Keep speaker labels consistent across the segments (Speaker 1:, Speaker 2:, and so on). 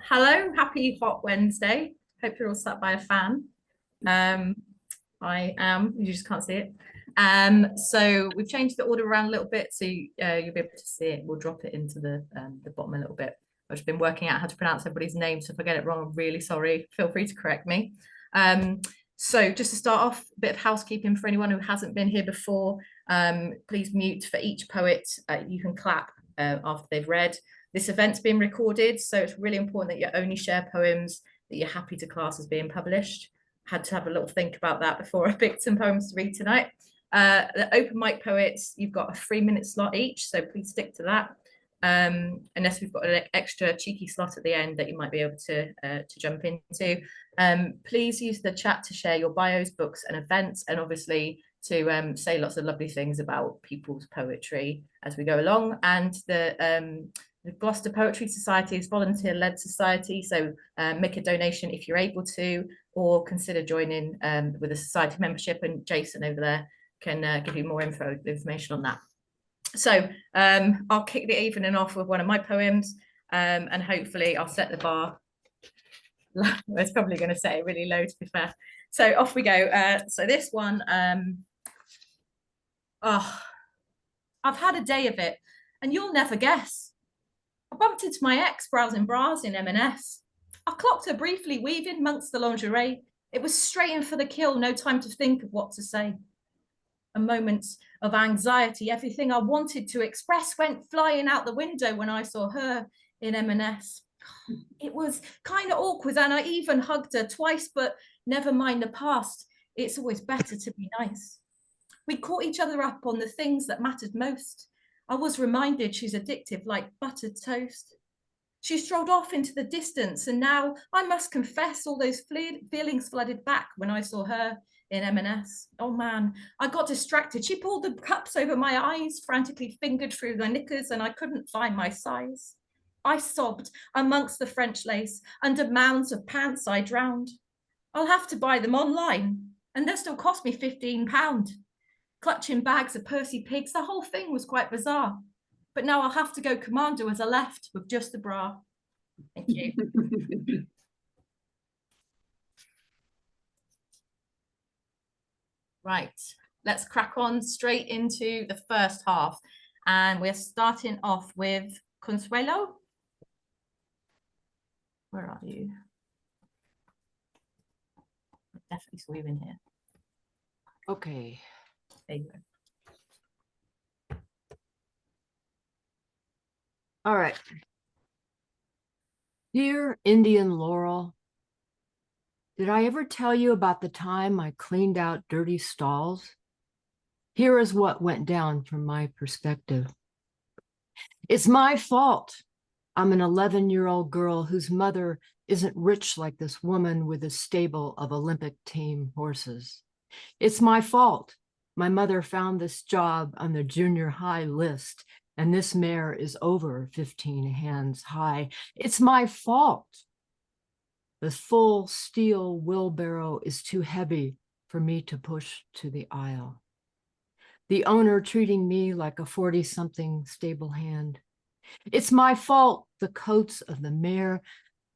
Speaker 1: Hello, happy hot Wednesday. Hope you're all sat by a fan. Um, I am, you just can't see it. So we've changed the order around a little bit, so you'll be able to see it. We'll drop it into the bottom a little bit. I've just been working out how to pronounce everybody's name, so if I get it wrong, I'm really sorry. Feel free to correct me. So just to start off, a bit of housekeeping for anyone who hasn't been here before. Please mute for each poet. You can clap after they've read. This event's being recorded, so it's really important that you only share poems that you're happy to class as being published. Had to have a little think about that before I picked some poems to read tonight. The open mic poets, you've got a 3-minute slot each, so please stick to that. Unless we've got an extra cheeky slot at the end that you might be able to jump into. Please use the chat to share your bios, books and events, and obviously to say lots of lovely things about people's poetry as we go along. And the Gloucester Poetry Society is volunteer-led society, so make a donation if you're able to, or consider joining with a society membership, and Jason over there can give you more information on that. So I'll kick the evening off with one of my poems, and hopefully I'll set the bar. It's probably going to set it really low, to be fair. So off we go. So this one, oh, I've had a day of it, and you'll never guess. I bumped into my ex browsing bras in M&S. I clocked her briefly weaving amongst the lingerie. It was straight in for the kill, no time to think of what to say. A moment of anxiety, everything I wanted to express went flying out the window when I saw her in M&S. It was kind of awkward, and I even hugged her twice, but never mind the past. It's always better to be nice. We caught each other up on the things that mattered most. I was reminded she's addictive like buttered toast. She strolled off into the distance, and now I must confess all those feelings flooded back when I saw her in M&S. Oh man, I got distracted. She pulled the cups over my eyes, frantically fingered through the knickers, and I couldn't find my size. I sobbed amongst the French lace. Under mounds of pants I drowned. I'll have to buy them online, and they'll still cost me £15. Clutching bags of Percy pigs, the whole thing was quite bizarre. But now I'll have to go commando as I left with just a bra. Thank you. Right, let's crack on straight into the first half. And we're starting off with Consuelo. Where are you? I definitely saw you in here.
Speaker 2: Okay.
Speaker 1: There you go.
Speaker 2: All right. Dear Indian Laurel, did I ever tell you about the time I cleaned out dirty stalls? Here is what went down from my perspective. It's my fault. I'm an 11-year-old girl whose mother isn't rich like this woman with a stable of Olympic team horses. It's my fault. My mother found this job on the junior high list, and this mare is over 15 hands high. It's my fault. The full steel wheelbarrow is too heavy for me to push to the aisle. The owner treating me like a 40-something stable hand. It's my fault the coats of the mare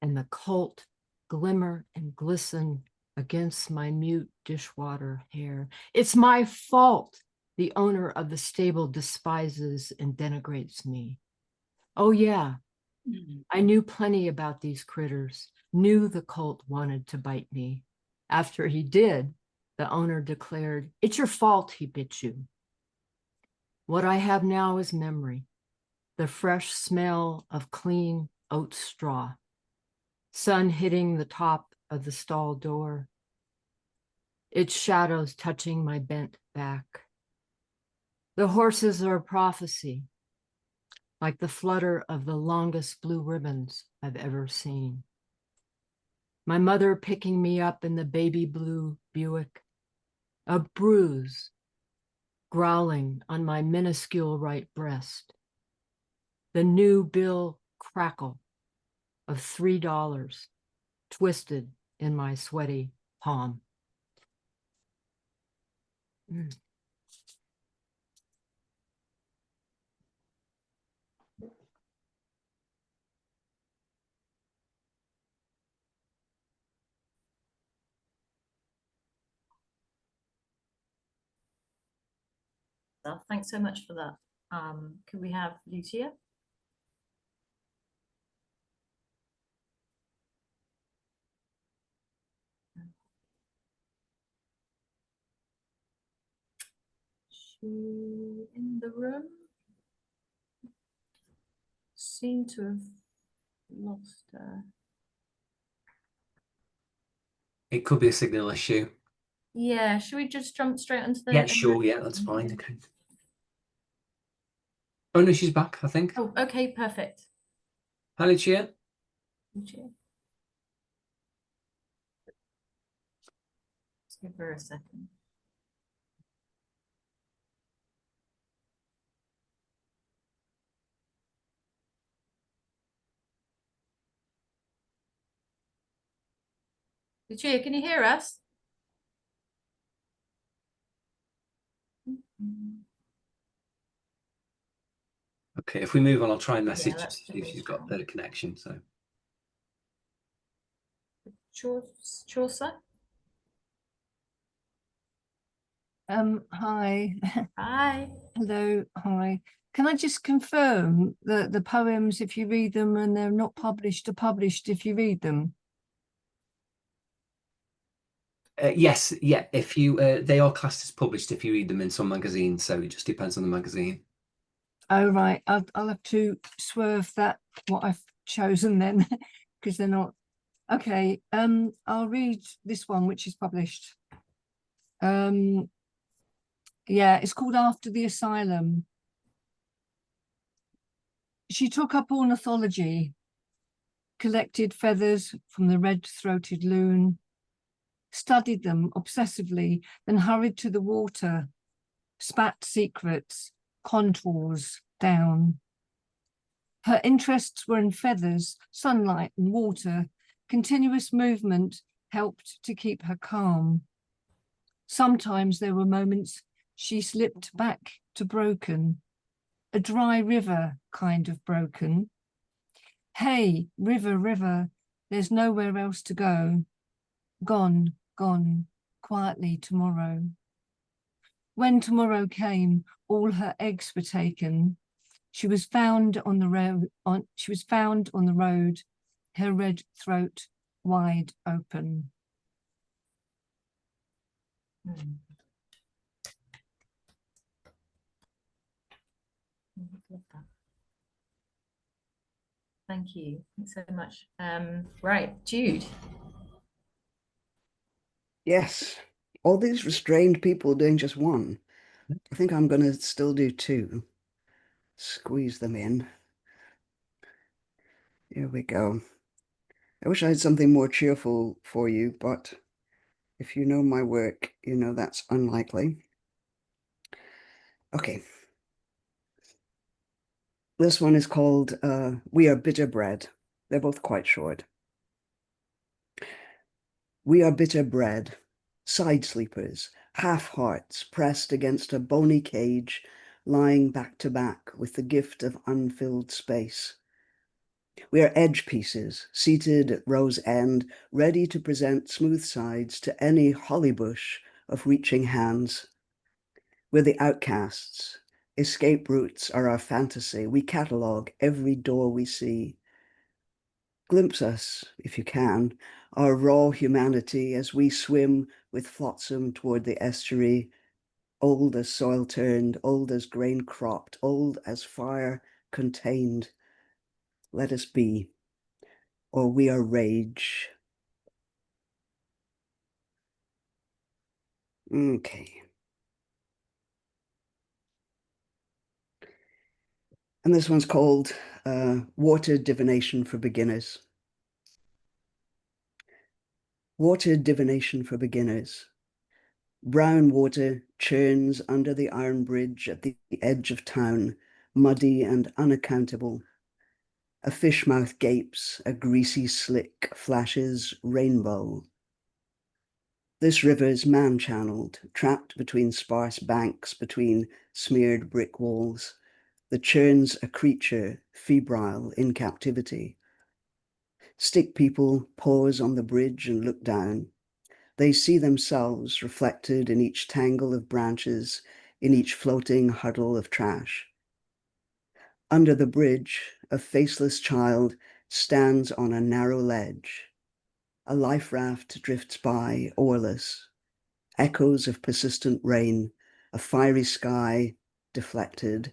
Speaker 2: and the colt glimmer and glisten against my mute dishwater hair. It's my fault the owner of the stable despises and denigrates me. Oh yeah, I knew plenty about these critters, knew the colt wanted to bite me. After he did, the owner declared, "It's your fault he bit you." What I have now is memory, the fresh smell of clean oat straw, sun hitting the top of the stall door, its shadows touching my bent back. The horses are a prophecy, like the flutter of the longest blue ribbons I've ever seen. My mother picking me up in the baby blue Buick, a bruise growling on my minuscule right breast, the new bill crackle of $3 twisted in my sweaty palm. Mm.
Speaker 1: stuff. Thanks so much for that. Could we have Lucia? She in the room? Seem to have lost her.
Speaker 3: It could be a signal issue.
Speaker 1: Yeah, should we just jump straight onto the?
Speaker 3: Yeah, sure. Yeah, that's fine. Okay. Oh no, she's back, I think.
Speaker 1: Oh, okay, perfect.
Speaker 3: Hi, Lucia.
Speaker 1: Lucia. Let's give her a second. Lucia, can you hear us?
Speaker 3: Okay, if we move on, I'll try and message
Speaker 1: Yeah,
Speaker 3: her to see if she's got better connection. So
Speaker 1: Chaucer?
Speaker 2: Hi.
Speaker 1: Hi.
Speaker 2: Hello, hi. Can I just confirm that the poems, if you read them and they're not published, are published if you read them?
Speaker 3: yes, yeah. If you, they are classed as published if you read them in some magazines. So it just depends on the magazine.
Speaker 2: Oh right, I'll have to swerve that what I've chosen then, because they're not. Okay. I'll read this one, which is published. Yeah, it's called After the Asylum. She took up ornithology, collected feathers from the red-throated loon, studied them obsessively, then hurried to the water, spat secrets, contours down. Her interests were in feathers, sunlight and water. Continuous movement helped to keep her calm. Sometimes there were moments she slipped back to broken, a dry river kind of broken. Hey, river, river, there's nowhere else to go. Gone, gone, quietly tomorrow. When tomorrow came, all her eggs were taken. She was found on the road. She was found on the road, her red throat wide open.
Speaker 1: Love that. Thank you. Thanks so much. Right, Jude.
Speaker 4: Yes, all these restrained people doing just one. I think I'm going to still do two. Squeeze them in. Here we go. I wish I had something more cheerful for you, but if you know my work, you know that's unlikely. Okay. This one is called We Are Bitter Bread. They're both quite short. We are bitter bread, side sleepers, half hearts pressed against a bony cage, lying back to back with the gift of unfilled space. We are edge pieces, seated at row's end, ready to present smooth sides to any hollybush of reaching hands. We're the outcasts. Escape routes are our fantasy. We catalogue every door we see. Glimpse us, if you can, our raw humanity as we swim with flotsam toward the estuary, old as soil turned, old as grain cropped, old as fire contained. Let us be, or we are rage. Okay. And this one's called Water Divination for Beginners. Water Divination for Beginners. Brown water churns under the iron bridge at the edge of town, muddy and unaccountable. A fish mouth gapes, a greasy slick flashes rainbow. This river's man-channeled, trapped between sparse banks, between smeared brick walls. The churn's a creature, febrile in captivity. Stick people pause on the bridge and look down. They see themselves reflected in each tangle of branches, in each floating huddle of trash. Under the bridge, a faceless child stands on a narrow ledge. A life raft drifts by, oarless. Echoes of persistent rain, a fiery sky, deflected.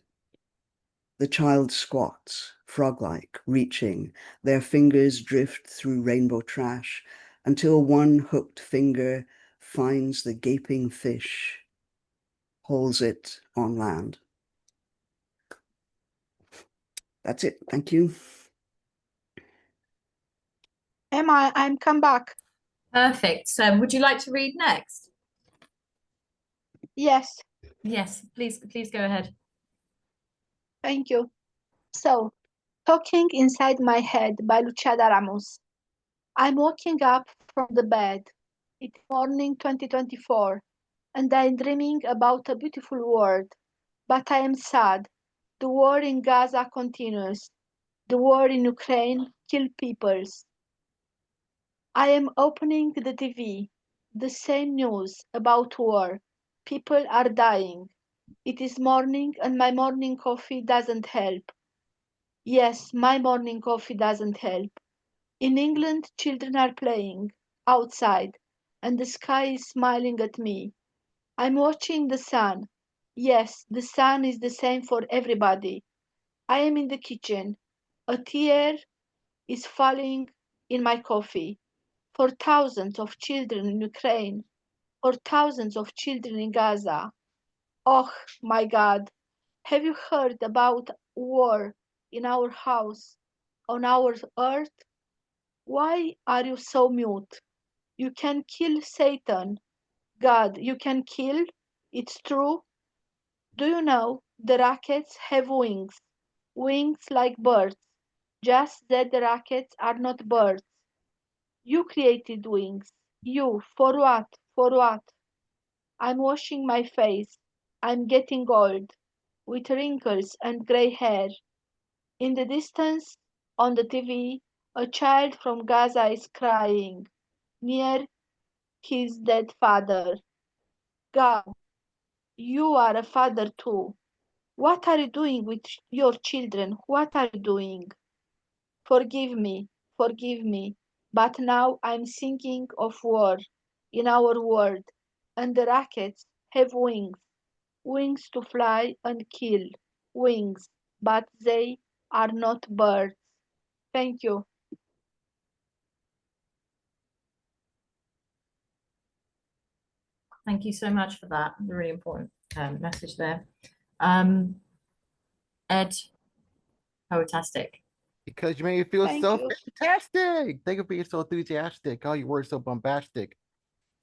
Speaker 4: The child squats, frog-like, reaching. Their fingers drift through rainbow trash until one hooked finger finds the gaping fish, holds it on land. That's it. Thank you.
Speaker 5: Emma, I'm come back.
Speaker 1: Perfect. So would you like to read next?
Speaker 5: Yes,
Speaker 1: Yes, please go ahead.
Speaker 5: thank you. So, Talking Inside My Head by Lucia Daramus. I'm waking up from the bed. It's morning 2024, and I'm dreaming about a beautiful world. But I am sad. The war in Gaza continues. The war in Ukraine kills people. I am opening the TV. The same news about war. People are dying. It is morning and my morning coffee doesn't help. Yes, my morning coffee doesn't help. In England, children are playing outside and the sky is smiling at me. I'm watching the sun. Yes, the sun is the same for everybody. I am in the kitchen. A tear is falling in my coffee. For thousands of children in Ukraine, for thousands of children in Gaza. Oh my God, have you heard about war in our house, on our earth? Why are you so mute? You can kill Satan. God, you can kill? It's true. Do you know the rockets have wings? Wings like birds. Just that the rockets are not birds. You created wings. You, for what? For what? I'm washing my face. I'm getting old, with wrinkles and gray hair. In the distance, on the TV, a child from Gaza is crying, near his dead father. God, you are a father too. What are you doing with your children? What are you doing? Forgive me, but now I'm thinking of war in our world, and the rockets have wings, wings to fly and kill, wings, but they are not birds. Thank you.
Speaker 1: Thank you so much for that. Really important message there. Ed, Poetastic.
Speaker 6: Because you made me feel
Speaker 5: Thank
Speaker 6: so
Speaker 5: you.
Speaker 6: fantastic. Thank you for being so enthusiastic. All your words so bombastic.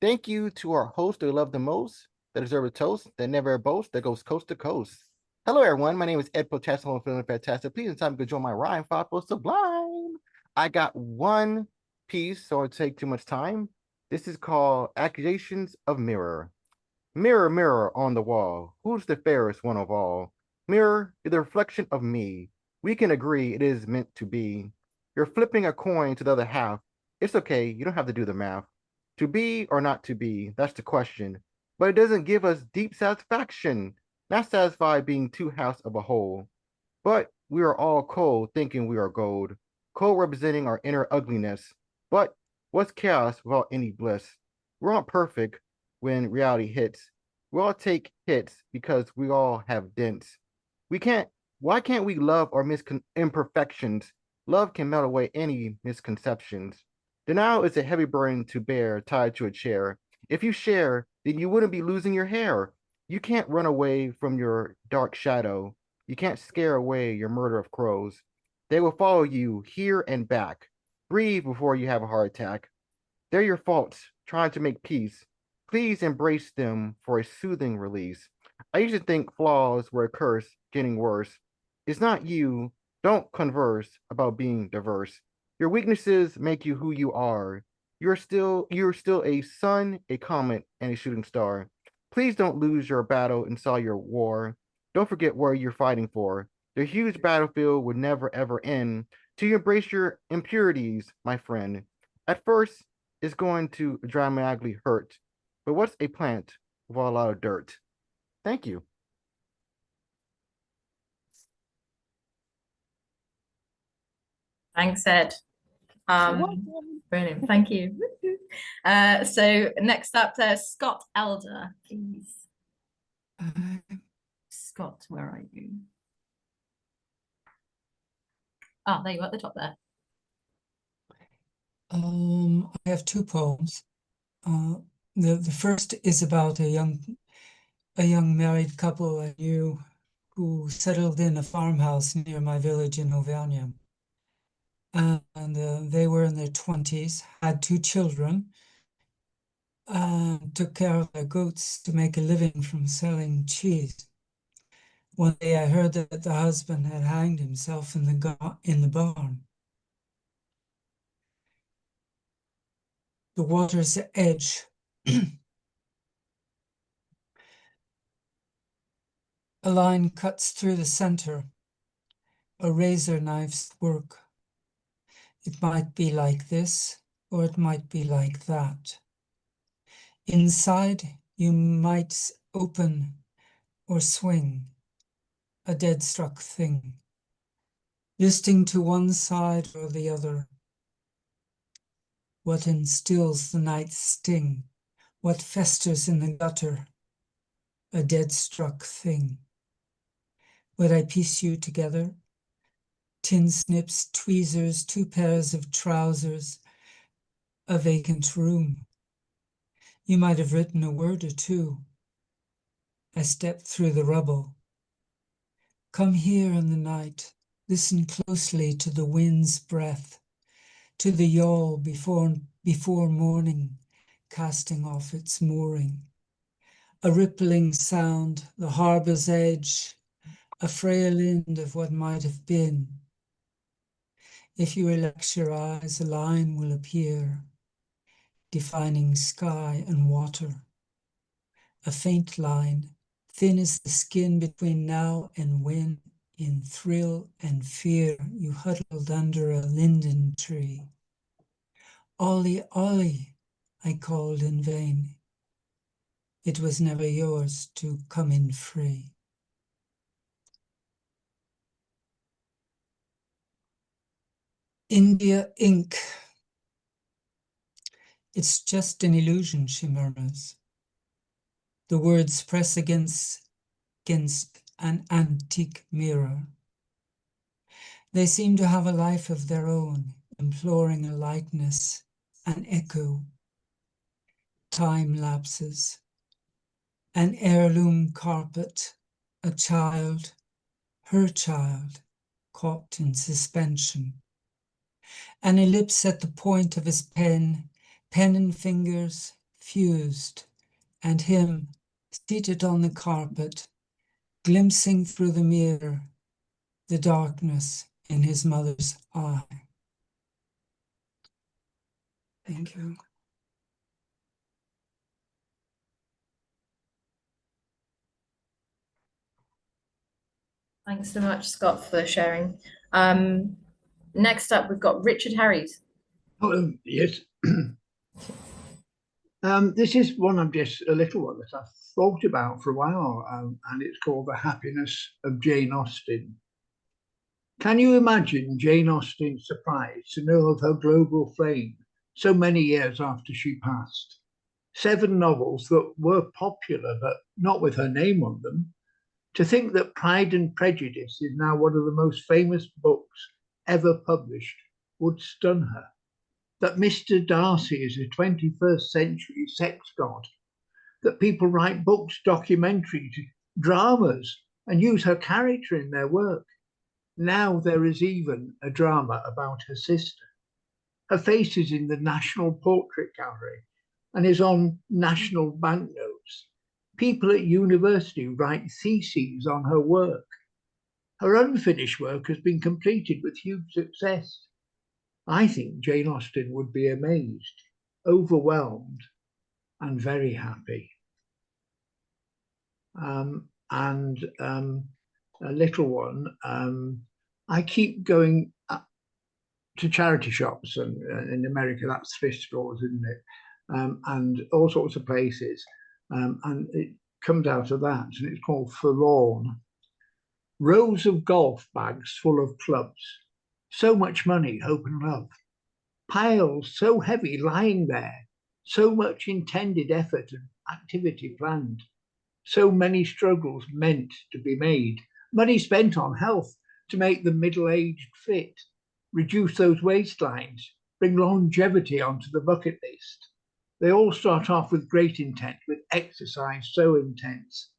Speaker 6: Thank you to our host that we love the most, that deserve a toast, that never boasts, that goes coast to coast. Hello, everyone. My name is Ed Poetastic. I'm feeling fantastic. Please, in time, go join my rhyme, thoughtful, sublime. I got one piece, so it won't take too much time. This is called Accusations of Mirror. Mirror, mirror on the wall, who's the fairest one of all? Mirror, you're the reflection of me. We can agree it is meant to be. You're flipping a coin to the other half. It's okay, you don't have to do the math. To be or not to be, that's the question. But it doesn't give us deep satisfaction. Not satisfied being two halves of a whole. But we are all cold thinking we are gold. Cold representing our inner ugliness. But what's chaos without any bliss? We're not perfect when reality hits. We all take hits because we all have dents. Why can't we love our imperfections? Love can melt away any misconceptions. Denial is a heavy burden to bear tied to a chair. If you share, then you wouldn't be losing your hair. You can't run away from your dark shadow. You can't scare away your murder of crows. They will follow you here and back. Breathe before you have a heart attack. They're your faults, trying to make peace. Please embrace them for a soothing release. I used to think flaws were a curse, getting worse. It's not you. Don't converse about being diverse. Your weaknesses make you who you are. You're still a sun, a comet, and a shooting star. Please don't lose your battle and saw your war. Don't forget where you're fighting for. The huge battlefield would never ever end till you embrace your impurities, my friend. At first, it's going to dramatically hurt. But what's a plant without a lot of dirt? Thank you.
Speaker 1: Thanks, Ed. Brilliant, thank you. So next up, Scott Elder, please. Scott, where are you? Ah, there you are at the top there.
Speaker 7: I have two poems. The first is about a young married couple I knew who settled in a farmhouse near my village in Auvergne. And they were in their 20s, had two children, and took care of their goats to make a living from selling cheese. One day I heard that the husband had hanged himself in the barn. The water's edge. A line cuts through the center, a razor knife's work. It might be like this, or it might be like that. Inside, you might open or swing, a dead-struck thing, listing to one side or the other. What instills the night's sting? What festers in the gutter? A dead-struck thing. Would I piece you together? Tin snips, tweezers, two pairs of trousers, a vacant room. You might have written a word or two. I stepped through the rubble. Come here in the night, listen closely to the wind's breath, to the yawl before morning, casting off its mooring. A rippling sound, the harbour's edge, a frail end of what might have been. If you relax your eyes, a line will appear, defining sky and water. A faint line, thin as the skin between now and when, in thrill and fear, you huddled under a linden tree. Ollie, Ollie, I called in vain. It was never yours to come in free. India ink. It's just an illusion, she murmurs. The words press against an antique mirror. They seem to have a life of their own, imploring a likeness, an echo. Time lapses. An heirloom carpet, a child, her child, caught in suspension. An ellipse at the point of his pen and fingers fused, and him seated on the carpet, glimpsing through the mirror the darkness in his mother's eye. Thank you.
Speaker 1: Thanks so much, Scott, for sharing. Next up, we've got Richard Harries.
Speaker 8: Oh, yes. This is one of just a little one that I've thought about for a while, and it's called The Happiness of Jane Austen. Can you imagine Jane Austen's surprise to know of her global fame so many years after she passed? 7 novels that were popular, but not with her name on them. To think that Pride and Prejudice is now one of the most famous books ever published would stun her. That Mr. Darcy is a 21st century sex god. That people write books, documentaries, dramas, and use her character in their work. Now there is even a drama about her sister. Her face is in the National Portrait Gallery and is on national banknotes. People at university write theses on her work. Her unfinished work has been completed with huge success. I think Jane Austen would be amazed, overwhelmed, and very happy. A little one, I keep going to charity shops, and in America that's thrift stores, isn't it? And all sorts of places, and it comes out of that, and it's called Forlorn. Rows of golf bags full of clubs, So much money, hope and love. Piles so heavy lying there, so much intended effort and activity planned. So many struggles meant to be made. Money spent on health to make the middle-aged fit, reduce those waistlines, bring longevity onto the bucket list. They all start off with great intent, with exercise so intense.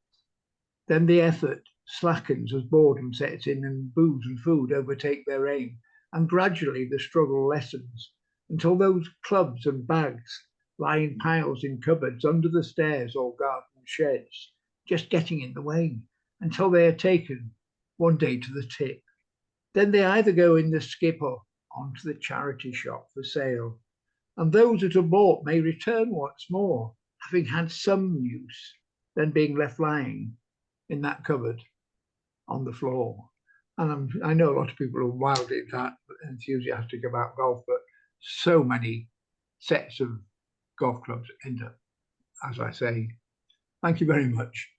Speaker 8: Then the effort slackens as boredom sets in and booze and food overtake their aim. And gradually the struggle lessens until those clubs and bags lie in piles in cupboards under the stairs or garden sheds, just getting in the way until they are taken one day to the tip. Then they either go in the skip or onto the charity shop for sale. And those that are bought may return once more, having had some use, then being left lying in that cupboard on the floor. And I know a lot of people are wildly enthusiastic about golf, but so many sets of golf clubs end up, as I say. Thank you very much.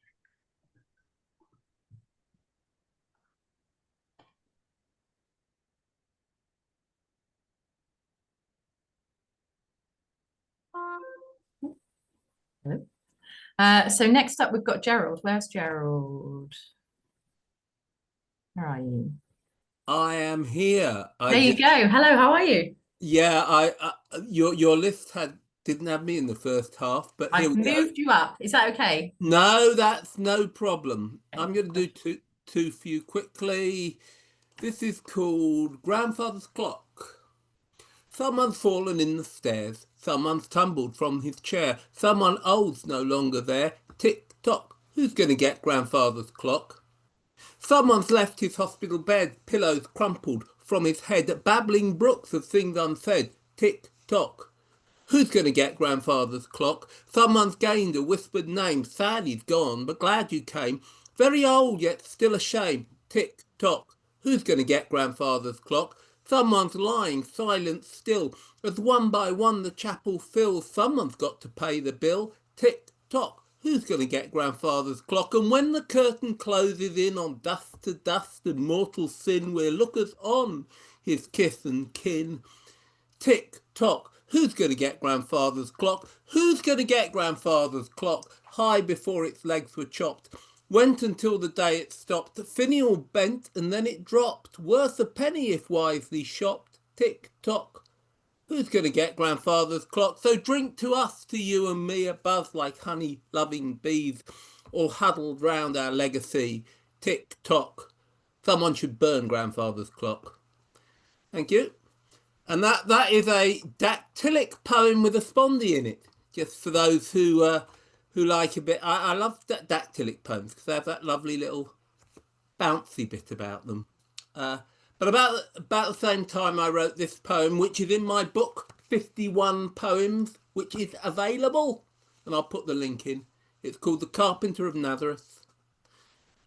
Speaker 1: Hello. So next up, we've got Gerald. Where's Gerald? Where are you?
Speaker 9: I am here.
Speaker 1: There you go. Hello, how are you?
Speaker 9: Yeah, your list didn't have me in the first half, but here
Speaker 1: I've
Speaker 9: we go.
Speaker 1: moved you up. Is that okay?
Speaker 9: No, that's no problem. I'm going to do two for you quickly. This is called Grandfather's Clock. Someone's fallen in the stairs. Someone's tumbled from his chair. Someone old's no longer there. Tick tock. Who's going to get Grandfather's clock? Someone's left his hospital bed, pillows crumpled from his head, babbling brooks of things unsaid. Tick tock. Who's going to get Grandfather's clock? Someone's gained a whispered name. Sad he's gone, but glad you came. Very old, yet still a shame. Tick tock. Who's going to get Grandfather's clock? Someone's lying, silent still, as one by one the chapel fills. Someone's got to pay the bill. Tick tock. Who's going to get Grandfather's clock? And when the curtain closes in on dust to dust and mortal sin, we're lookers on, his kith and kin. Tick tock. Who's going to get Grandfather's clock? Who's going to get Grandfather's clock? High before its legs were chopped. Went until the day it stopped. The finial bent and then it dropped. Worth a penny if wisely shopped. Tick tock. Who's going to get Grandfather's clock? So drink to us, to you and me, a buzz like honey-loving bees, all huddled round our legacy. Tick tock. Someone should burn Grandfather's clock. Thank you. And that is a dactylic poem with a spondy in it. Just for those who like a bit. I love dactylic poems because they have that lovely little bouncy bit about them. But about the same time I wrote this poem, which is in my book, 51 Poems, which is available. And I'll put the link in. It's called The Carpenter of Nazareth.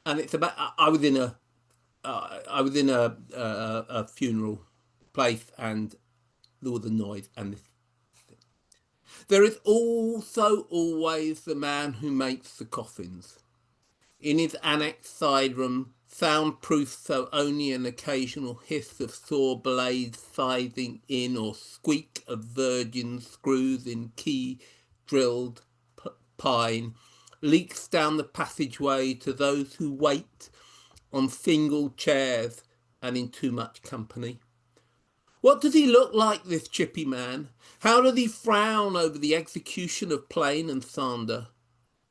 Speaker 9: And it's about, I was in a funeral place and there was a noise and this. There is also always the man who makes the coffins. In his annex side room, soundproof so only an occasional hiss of saw blades scything in or squeak of virgin screws in key drilled pine leaks down the passageway to those who wait on single chairs and in too much company. What does he look like, this chippy man? How does he frown over the execution of plane and sander?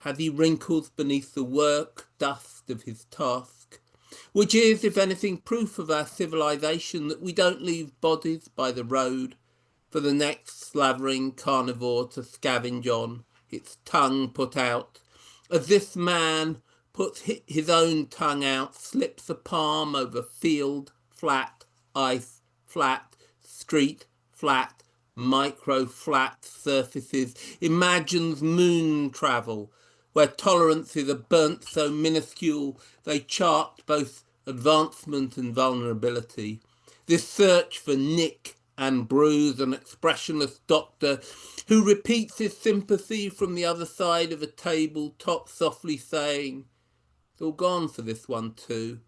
Speaker 9: Has he wrinkles beneath the work dust of his task? Which is, if anything, proof of our civilization that we don't leave bodies by the road for the next slavering carnivore to scavenge on, its tongue put out, as this man puts his own tongue out, slips a palm over field, flat, ice, flat, street, flat, micro-flat surfaces, imagines moon travel, where tolerances are burnt so minuscule they chart both advancement and vulnerability. This search for nick and bruise, an expressionless doctor who repeats his sympathy from the other side of a table top, softly saying, "It's all gone for this one too.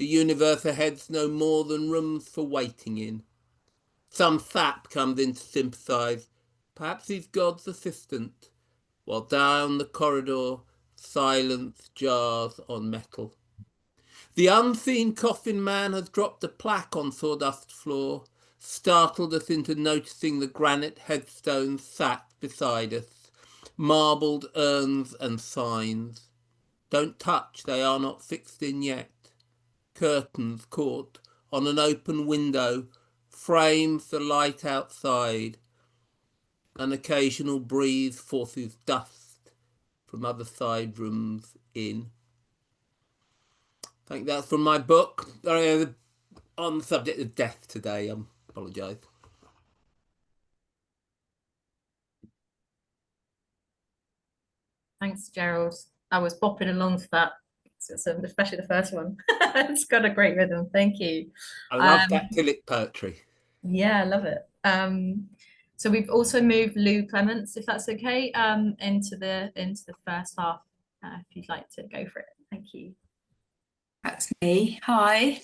Speaker 9: The universe ahead's no more than rooms for waiting in. Some sap comes in to sympathise, perhaps he's God's assistant, while down the corridor silence jars on metal. The unseen coffin man has dropped a plaque on sawdust floor, startled us into noticing the granite headstones sat beside us, marbled urns and signs. Don't touch, they are not fixed in yet. Curtains caught on an open window frames the light outside. An occasional breeze forces dust from other side rooms in. I think that's from my book. On the subject of death today, I apologise.
Speaker 1: Thanks, Gerald. I was bopping along to that, especially the first one. It's got a great rhythm. Thank you.
Speaker 9: I love dactylic poetry.
Speaker 1: Yeah, I love it. So we've also moved Lou Clements, if that's okay, into the first half. If you'd like to go for it, thank you.
Speaker 10: That's me. Hi.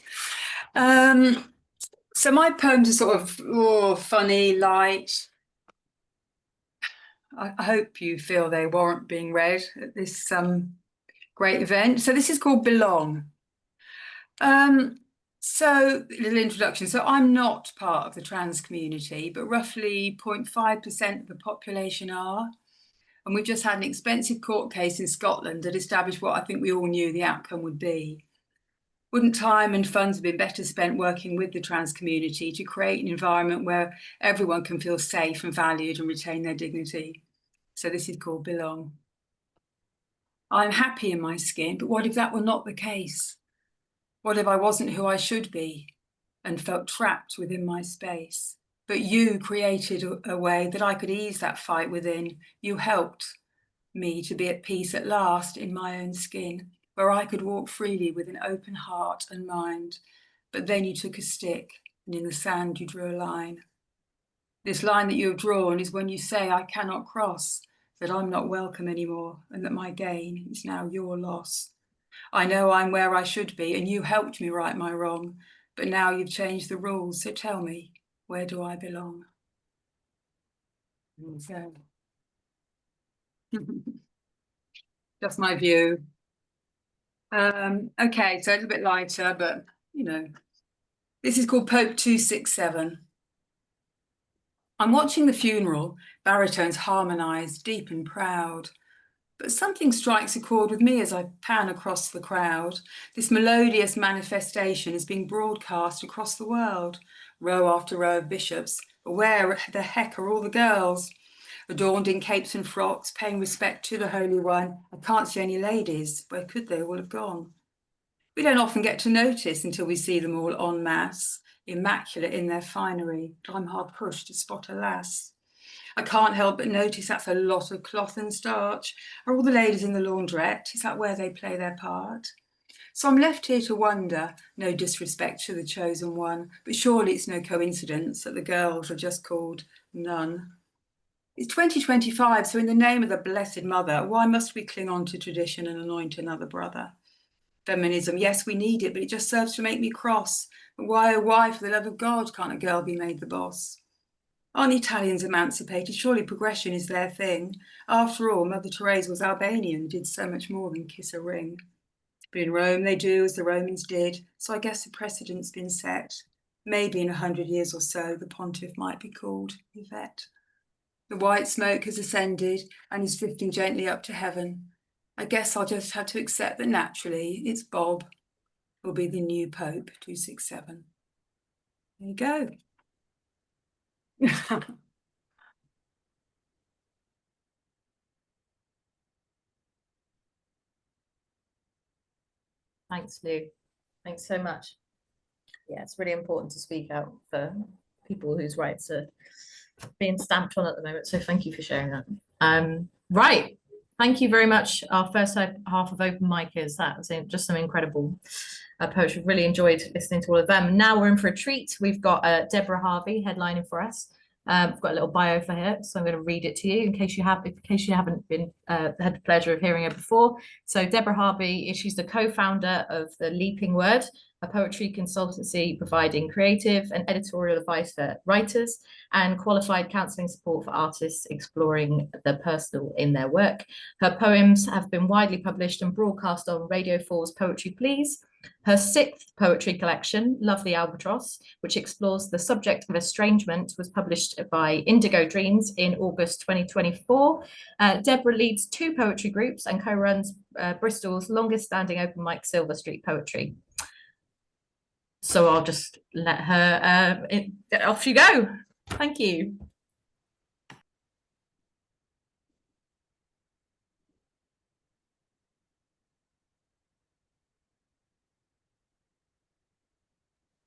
Speaker 10: So my poems are sort of funny, light. I hope you feel they warrant being read at this great event. So this is called Belong. So a little introduction. So I'm not part of the trans community, but roughly 0.5% of the population are. And we've just had an expensive court case in Scotland that established what I think we all knew the outcome would be. Wouldn't time and funds have been better spent working with the trans community to create an environment where everyone can feel safe and valued and retain their dignity? So this is called Belong. I'm happy in my skin, but what if that were not the case? What if I wasn't who I should be and felt trapped within my space? But you created a way that I could ease that fight within. You helped me to be at peace at last in my own skin, where I could walk freely with an open heart and mind. But then you took a stick and in the sand you drew a line. This line that you have drawn is when you say I cannot cross, that I'm not welcome anymore and that my gain is now your loss. I know I'm where I should be and you helped me right my wrong, but now you've changed the rules, so tell me, where do I belong? So, just my view. Okay, so a little bit lighter, but you know, this is called Pope 267. I'm watching the funeral, baritones harmonise, deep and proud. But something strikes a chord with me as I pan across the crowd. This melodious manifestation is being broadcast across the world. Row after row of bishops, but where the heck are all the girls? Adorned in capes and frocks, paying respect to the Holy One. I can't see any ladies. Where could they all have gone? We don't often get to notice until we see them all en masse, immaculate in their finery. But I'm hard pushed to spot a lass. I can't help but notice that's a lot of cloth and starch. Are all the ladies in the laundrette? Is that where they play their part? So I'm left here to wonder, no disrespect to the chosen one, but surely it's no coincidence that the girls are just called none. It's 2025, so in the name of the Blessed Mother, why must we cling on to tradition and anoint another brother? Feminism, yes, we need it, but it just serves to make me cross. But why, oh why, for the love of God, can't a girl be made the boss? Aren't Italians emancipated? Surely progression is their thing. After all, Mother Teresa was Albanian, did so much more than kiss a ring. But in Rome, they do as the Romans did, so I guess the precedent's been set. Maybe in 100 years or so, the pontiff might be called Yvette. The white smoke has ascended and is drifting gently up to heaven. I guess I'll just have to accept that naturally it's Bob will be the new Pope 267. There you go.
Speaker 1: Thanks, Lou. Thanks so much. Yeah, it's really important to speak out for people whose rights are being stamped on at the moment. So thank you for sharing that. Right. Thank you very much. Our first half of open mic is that was just some incredible poetry. Really enjoyed listening to all of them. Now we're in for a treat. We've got Deborah Harvey headlining for us. I've got a little bio for her, so I'm going to read it to you in case you haven't been had the pleasure of hearing her before. So Deborah Harvey, she's the co-founder of the Leaping Word, a poetry consultancy providing creative and editorial advice for writers and qualified counselling support for artists exploring the personal in their work. Her poems have been widely published and broadcast on Radio 4's Poetry Please. Her 6th poetry collection, Lovely Albatross, which explores the subject of estrangement, was published by Indigo Dreams in August 2024. Deborah leads 2 poetry groups and co-runs Bristol's longest standing open mic, Silver Street Poetry. So I'll just let her, off you go. Thank you.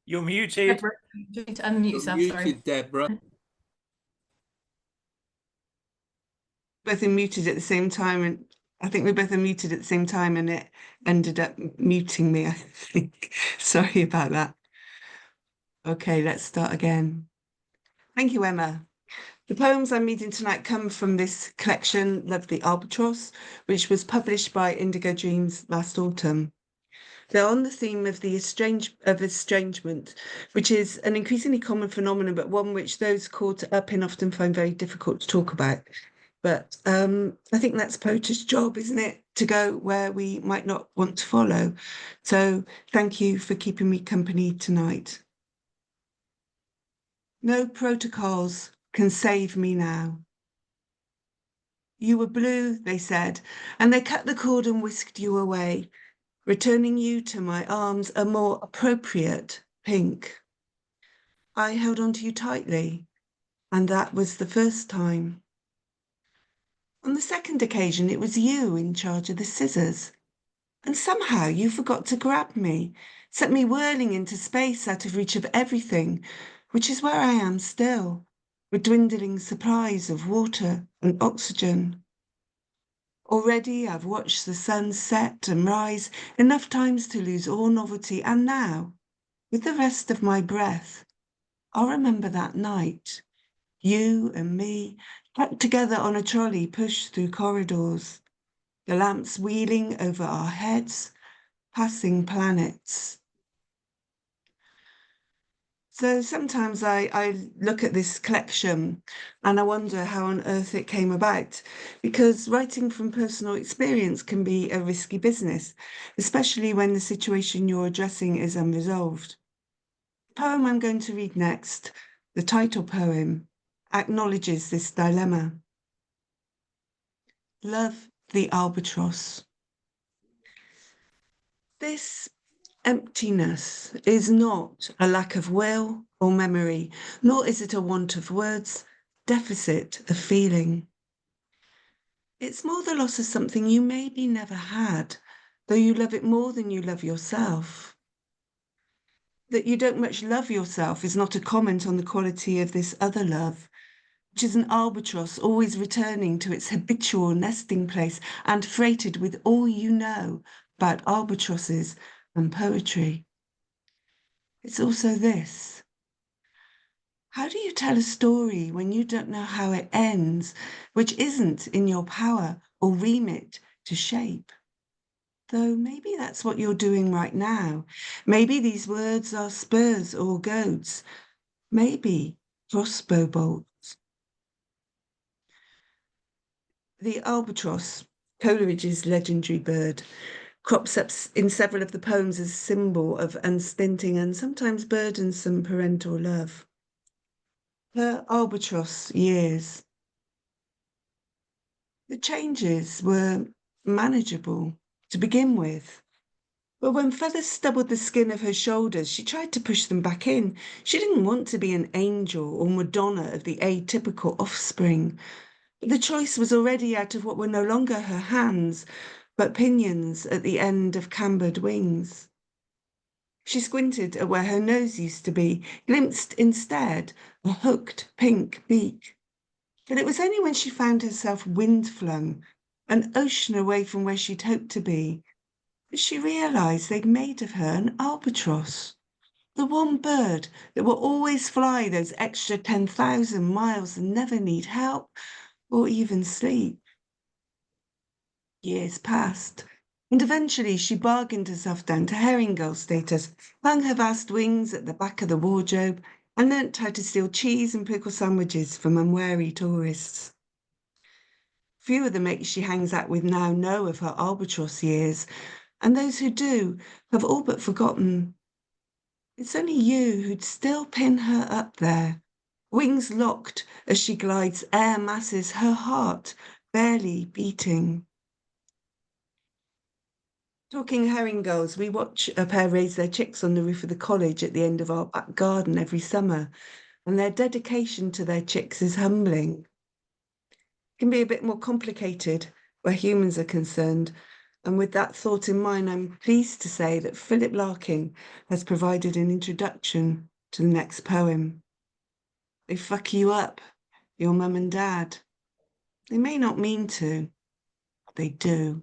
Speaker 11: You're muted.
Speaker 1: Deborah, you need to unmute yourself,
Speaker 9: Muted,
Speaker 1: sorry.
Speaker 9: Deborah.
Speaker 12: Both unmuted at the same time, and I think we both unmuted at the same time, and it ended up muting me, I think. Sorry about that. Okay, let's start again. Thank you, Emma. The poems I'm reading tonight come from this collection, Lovely Albatross, which was published by Indigo Dreams last autumn. They're on the theme of the estrangement, which is an increasingly common phenomenon, but one which those caught up in often find very difficult to talk about. But I think that's poetry's job, isn't it? To go where we might not want to follow. So thank you for keeping me company tonight. No protocols can save me now. You were blue, they said, and they cut the cord and whisked you away, returning you to my arms a more appropriate pink. I held on to you tightly, and that was the first time. On the second occasion, it was you in charge of the scissors. And somehow you forgot to grab me, set me whirling into space out of reach of everything, which is where I am still, with dwindling supplies of water and oxygen. Already I've watched the sun set and rise enough times to lose all novelty, and now, with the rest of my breath, I'll remember that night, you and me, packed together on a trolley pushed through corridors, the lamps wheeling over our heads, passing planets. So sometimes I look at this collection and I wonder how on earth it came about, because writing from personal experience can be a risky business, especially when the situation you're addressing is unresolved. The poem I'm going to read next, the title poem, acknowledges this dilemma. Love the Albatross. This emptiness is not a lack of will or memory, nor is it a want of words, deficit of feeling. It's more the loss of something you maybe never had, though you love it more than you love yourself. That you don't much love yourself is not a comment on the quality of this other love, which is an albatross always returning to its habitual nesting place and freighted with all you know about albatrosses and poetry. It's also this. How do you tell a story when you don't know how it ends, which isn't in your power or remit to shape? Though maybe that's what you're doing right now. Maybe these words are spurs or goads. Maybe crossbow bolts. The albatross, Coleridge's legendary bird, crops up in several of the poems as a symbol of unstinting and sometimes burdensome parental love. Her albatross years. The changes were manageable to begin with, but when feathers stubbled the skin of her shoulders, she tried to push them back in. She didn't want to be an angel or Madonna of the atypical offspring. The choice was already out of what were no longer her hands, but pinions at the end of cambered wings. She squinted at where her nose used to be, glimpsed instead a hooked pink beak. But it was only when she found herself wind-flung, an ocean away from where she'd hoped to be, that she realised they'd made of her an albatross, the one bird that will always fly those extra 10,000 miles and never need help or even sleep. Years passed, And eventually she bargained herself down to herring girl status, hung her vast wings at the back of the wardrobe, and learnt how to steal cheese and pickle sandwiches from unwary tourists. Few of the mates she hangs out with now know of her Albatross years, and those who do have all but forgotten. It's only you who'd still pin her up there, wings locked as she glides air masses, her heart barely beating. Talking herring gulls, we watch a pair raise their chicks on the roof of the college at the end of our back garden every summer, and their dedication to their chicks is humbling. It can be a bit more complicated where humans are concerned, and with that thought in mind, I'm pleased to say that Philip Larkin has provided an introduction to the next poem. They fuck you up, your mum and dad. They may not mean to, but they do.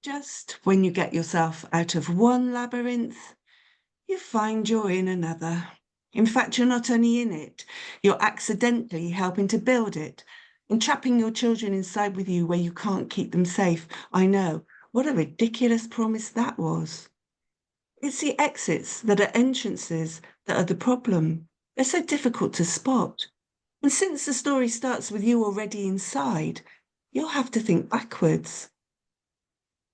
Speaker 12: Just when you get yourself out of one labyrinth, you find you're in another. In fact, you're not only in it, you're accidentally helping to build it and trapping your children inside with you where you can't keep them safe. I know, what a ridiculous promise that was. It's the exits that are entrances that are the problem. They're so difficult to spot. And since the story starts with you already inside, you'll have to think backwards.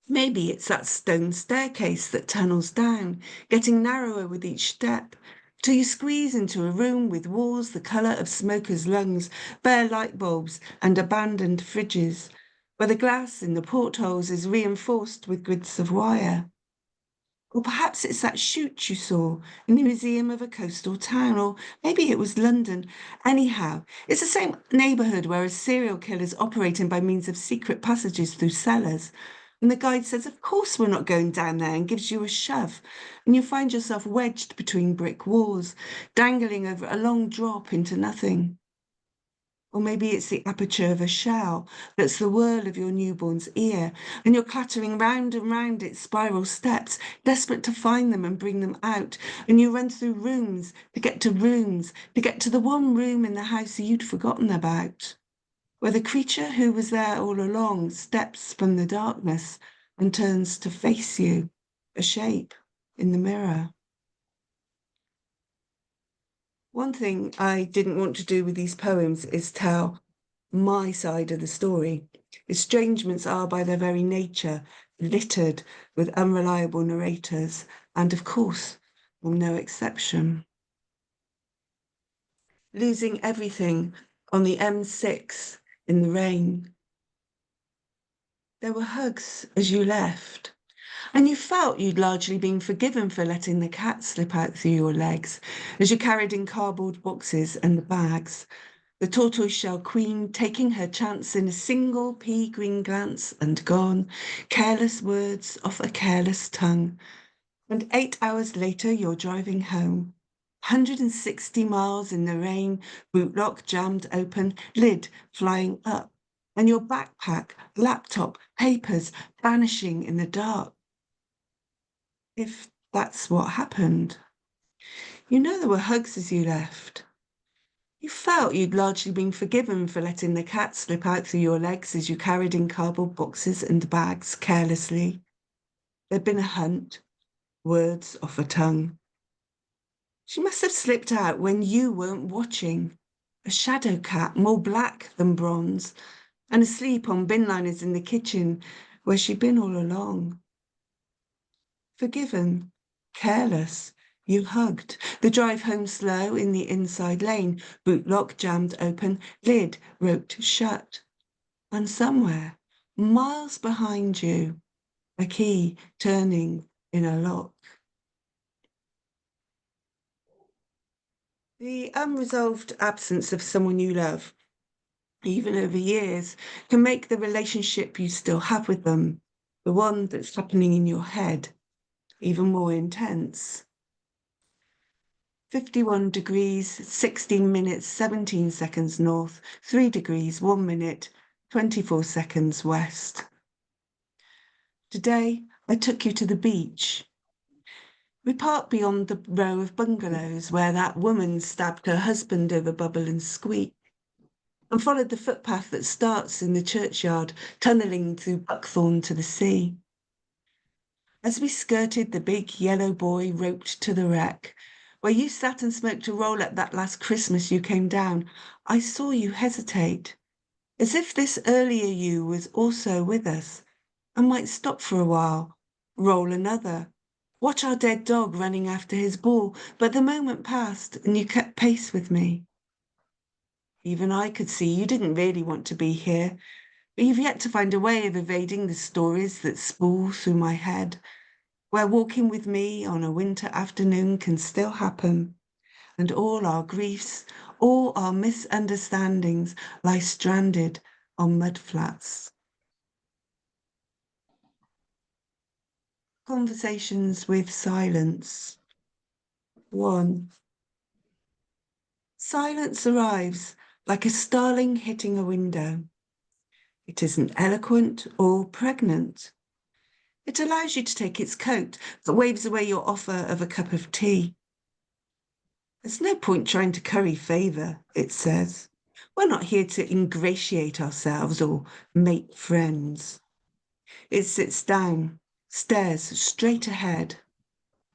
Speaker 12: Maybe it's that stone staircase that tunnels down, getting narrower with each step, till you squeeze into a room with walls the colour of smokers' lungs, bare light bulbs and abandoned fridges, where the glass in the portholes is reinforced with grids of wire. Or perhaps it's that chute you saw in the museum of a coastal town, or maybe it was London. Anyhow, it's the same neighbourhood where a serial killer is operating by means of secret passages through cellars. And the guide says, of course we're not going down there, and gives you a shove. And you find yourself wedged between brick walls, dangling over a long drop into nothing. Or maybe it's the aperture of a shell that's the whirl of your newborn's ear, and you're clattering round and round its spiral steps, desperate to find them and bring them out. And you run through rooms, to get to the one room in the house you'd forgotten about, where the creature who was there all along steps from the darkness and turns to face you, a shape in the mirror. One thing I didn't want to do with these poems is tell my side of the story. Estrangements are, by their very nature, littered with unreliable narrators, and of course, I'm no exception. Losing everything on the M6 in the rain. There were hugs as you left, and you felt you'd largely been forgiven for letting the cat slip out through your legs as you carried in cardboard boxes and the bags, the tortoiseshell queen taking her chance in a single pea-green glance and gone, careless words off a careless tongue. And 8 hours later, you're driving home, 160 miles in the rain, bootlock jammed open, lid flying up, and your backpack, laptop, papers vanishing in the dark. If that's what happened. You know there were hugs as you left. You felt you'd largely been forgiven for letting the cat slip out through your legs as you carried in cardboard boxes and bags carelessly. There'd been a hunt, words off a tongue. She must have slipped out when you weren't watching. A shadow cat, more black than bronze, and asleep on bin liners in the kitchen where she'd been all along. Forgiven, careless, you hugged, the drive home slow in the inside lane, bootlock jammed open, lid roped shut. And somewhere, miles behind you, a key turning in a lock. The unresolved absence of someone you love, even over years, can make the relationship you still have with them, the one that's happening in your head, even more intense. 51 degrees, 16 minutes, 17 seconds north, 3 degrees, 1 minute, 24 seconds west. Today, I took you to the beach. We parked beyond the row of bungalows where that woman stabbed her husband over Bubble and Squeak. and followed the footpath that starts in the churchyard, tunnelling through buckthorn to the sea. As we skirted the big yellow buoy roped to the wreck, where you sat and smoked a roll at that last Christmas you came down, I saw you hesitate, as if this earlier you was also with us, and might stop for a while, roll another, watch our dead dog running after his ball, but the moment passed and you kept pace with me. Even I could see you didn't really want to be here, but you've yet to find a way of evading the stories that spool through my head, where walking with me on a winter afternoon can still happen, and all our griefs, all our misunderstandings lie stranded on mudflats. Conversations with silence. 1. Silence arrives like a starling hitting a window. It isn't eloquent or pregnant. It allows you to take its coat that waves away your offer of a cup of tea. There's no point trying to curry favour, it says. We're not here to ingratiate ourselves or make friends. It sits down, stares straight ahead.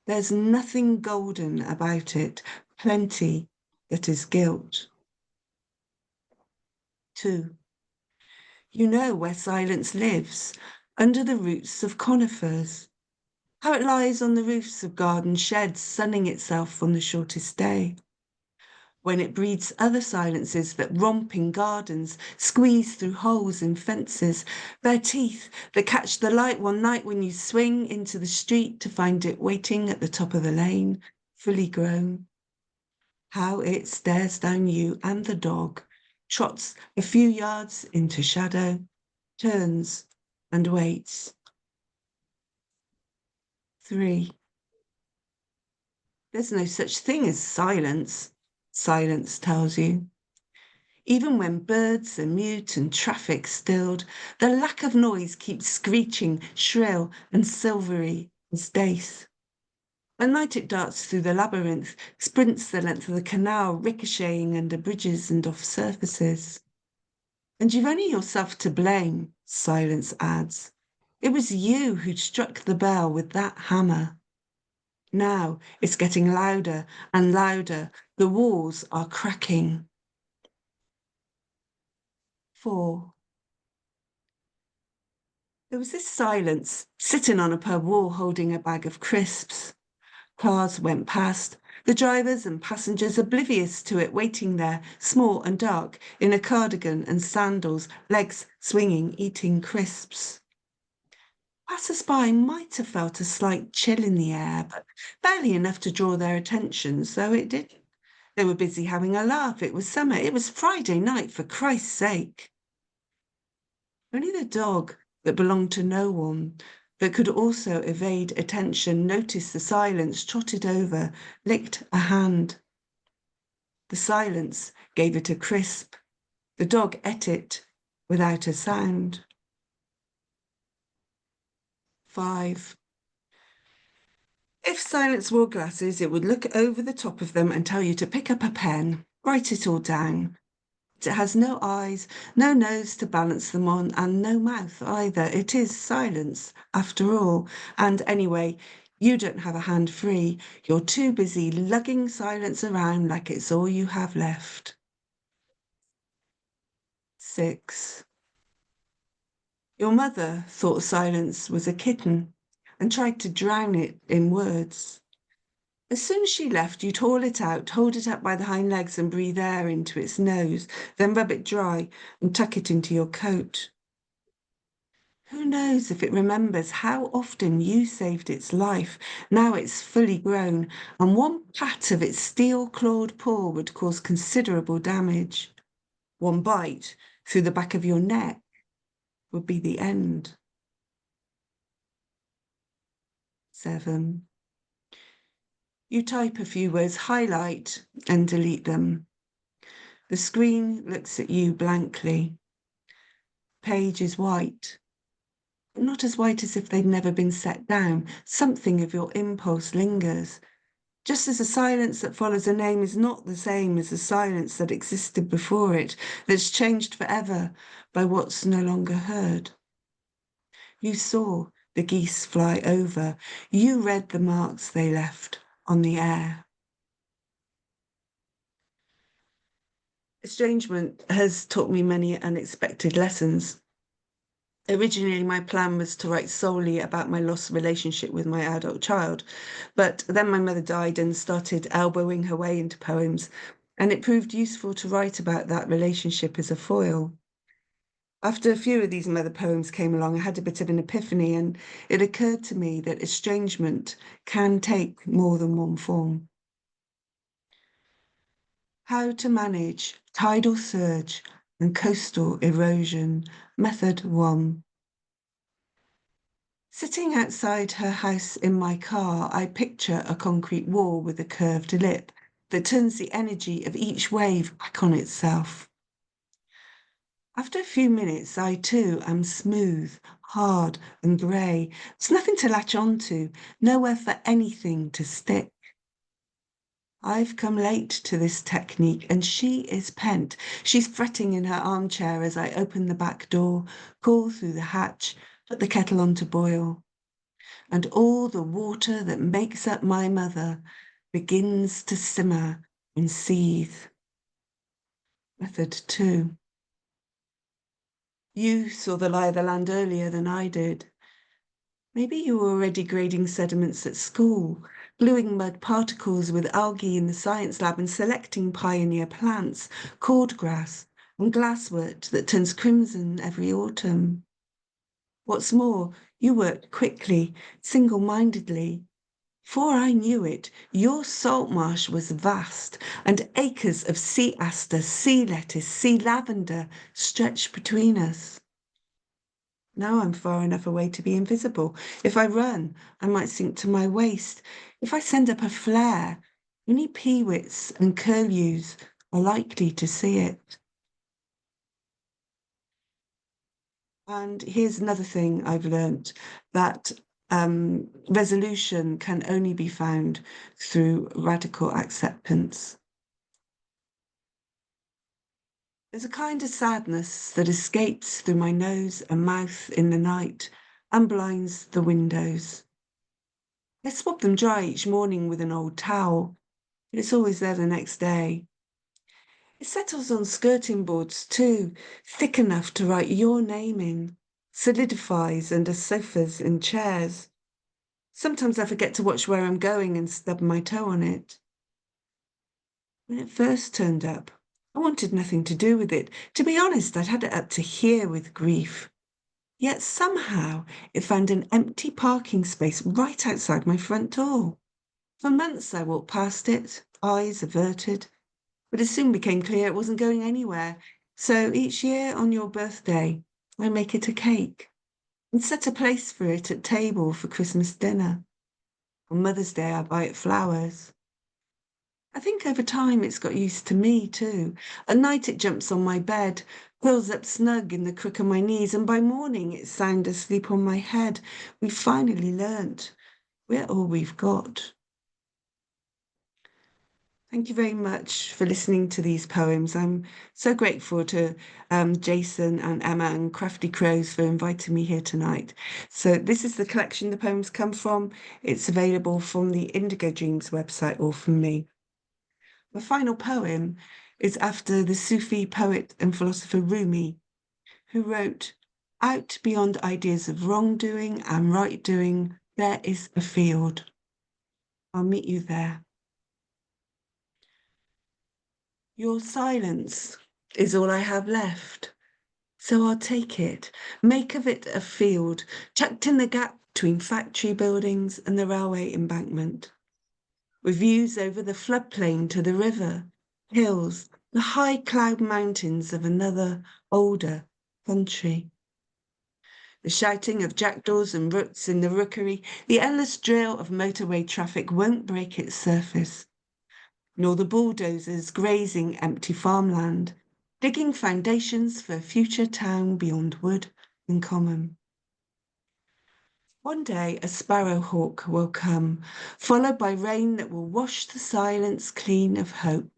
Speaker 12: There's nothing golden about it, plenty that is guilt. 2. You know where silence lives, under the roots of conifers, how it lies on the roofs of garden sheds, sunning itself on the shortest day. When it breeds other silences that romp in gardens, squeeze through holes in fences, bare teeth that catch the light one night when you swing into the street to find it waiting at the top of the lane, fully grown. How it stares down you and the dog, trots a few yards into shadow, turns and waits. 3. There's no such thing as silence, silence tells you. Even when birds are mute and traffic stilled, the lack of noise keeps screeching, shrill and silvery as dace. At night it darts through the labyrinth, sprints the length of the canal, ricocheting under bridges and off surfaces. And you've only yourself to blame, silence adds. It was you who struck the bell with that hammer. Now it's getting louder and louder. The walls are cracking. 4. There was this silence, sitting on a pub wall holding a bag of crisps. Cars went past, the drivers and passengers oblivious to it, waiting there, small and dark, in a cardigan and sandals, legs swinging, eating crisps. Passers-by might have felt a slight chill in the air, but barely enough to draw their attention, so it didn't. They were busy having a laugh. It was summer. It was Friday night, for Christ's sake. Only the dog that belonged to no one, that could also evade attention, noticed the silence, trotted over, licked a hand. The silence gave it a crisp. The dog ate it without a sound. 5. If silence wore glasses, it would look over the top of them and tell you to pick up a pen, write it all down. It has no eyes, no nose to balance them on, and no mouth either. It is silence, after all. And anyway, you don't have a hand free. You're too busy lugging silence around like it's all you have left. 6. Your mother thought silence was a kitten and tried to drown it in words. As soon as she left, you'd haul it out, hold it up by the hind legs and breathe air into its nose, then rub it dry and tuck it into your coat. Who knows if it remembers how often you saved its life? Now it's fully grown, and one pat of its steel-clawed paw would cause considerable damage. One bite through the back of your neck would be the end. 7. You type a few words, highlight and delete them. The screen looks at you blankly. Page is white, but not as white as if they'd never been set down. Something of your impulse lingers. Just as a silence that follows a name is not the same as the silence that existed before it, that's changed forever by what's no longer heard. You saw the geese fly over. You read the marks they left on the air. Estrangement has taught me many unexpected lessons. Originally, my plan was to write solely about my lost relationship with my adult child, but then my mother died and started elbowing her way into poems, and it proved useful to write about that relationship as a foil. After a few of these mother poems came along, I had a bit of an epiphany, and it occurred to me that estrangement can take more than one form. How to manage tidal surge and coastal erosion, method 1. Sitting outside her house in my car, I picture a concrete wall with a curved lip that turns the energy of each wave back on itself. After a few minutes, I too am smooth, hard and grey. There's nothing to latch onto, nowhere for anything to stick. I've come late to this technique and she is pent. She's fretting in her armchair as I open the back door, call through the hatch, put the kettle on to boil. And all the water that makes up my mother begins to simmer and seethe. Method 2. You saw the lie of the land earlier than I did. Maybe you were already grading sediments at school, gluing mud particles with algae in the science lab and selecting pioneer plants, cordgrass and glasswort that turns crimson every autumn. What's more, you worked quickly, single-mindedly. Before I knew it, your salt marsh was vast, and acres of sea aster, sea lettuce, sea lavender stretched between us. Now I'm far enough away to be invisible. If I run, I might sink to my waist. If I send up a flare, only peewits and curlews are likely to see it. And here's another thing I've learnt, that resolution can only be found through radical acceptance. There's a kind of sadness that escapes through my nose and mouth in the night and blinds the windows. I swab them dry each morning with an old towel, but it's always there the next day. It settles on skirting boards too, thick enough to write your name in, solidifies under sofas and chairs. Sometimes I forget to watch where I'm going and stub my toe on it. When it first turned up, I wanted nothing to do with it. To be honest, I'd had it up to here with grief. Yet somehow it found an empty parking space right outside my front door. For months I walked past it, eyes averted, but it soon became clear it wasn't going anywhere. So each year on your birthday, I make it a cake and set a place for it at table for Christmas dinner. On Mother's Day, I buy it flowers. I think over time it's got used to me too. At night it jumps on my bed, curls up snug in the crook of my knees, and by morning it's sound asleep on my head. We've finally learnt we're all we've got. Thank you very much for listening to these poems. I'm so grateful to Jason and Emma and Crafty Crows for inviting me here tonight. So this is the collection the poems come from. It's available from the Indigo Dreams website or from me. The final poem is after the Sufi poet and philosopher Rumi, who wrote, "Out beyond ideas of wrongdoing and right doing, there is a field. I'll meet you there." Your silence is all I have left, so I'll take it, make of it a field, tucked in the gap between factory buildings and the railway embankment, with views over the floodplain to the river, hills, the high cloud mountains of another, older country. The shouting of jackdaws and rooks in the rookery, the endless drill of motorway traffic won't break its surface, nor the bulldozers grazing empty farmland, digging foundations for a future town beyond wood and common. One day a sparrowhawk will come, followed by rain that will wash the silence clean of hope.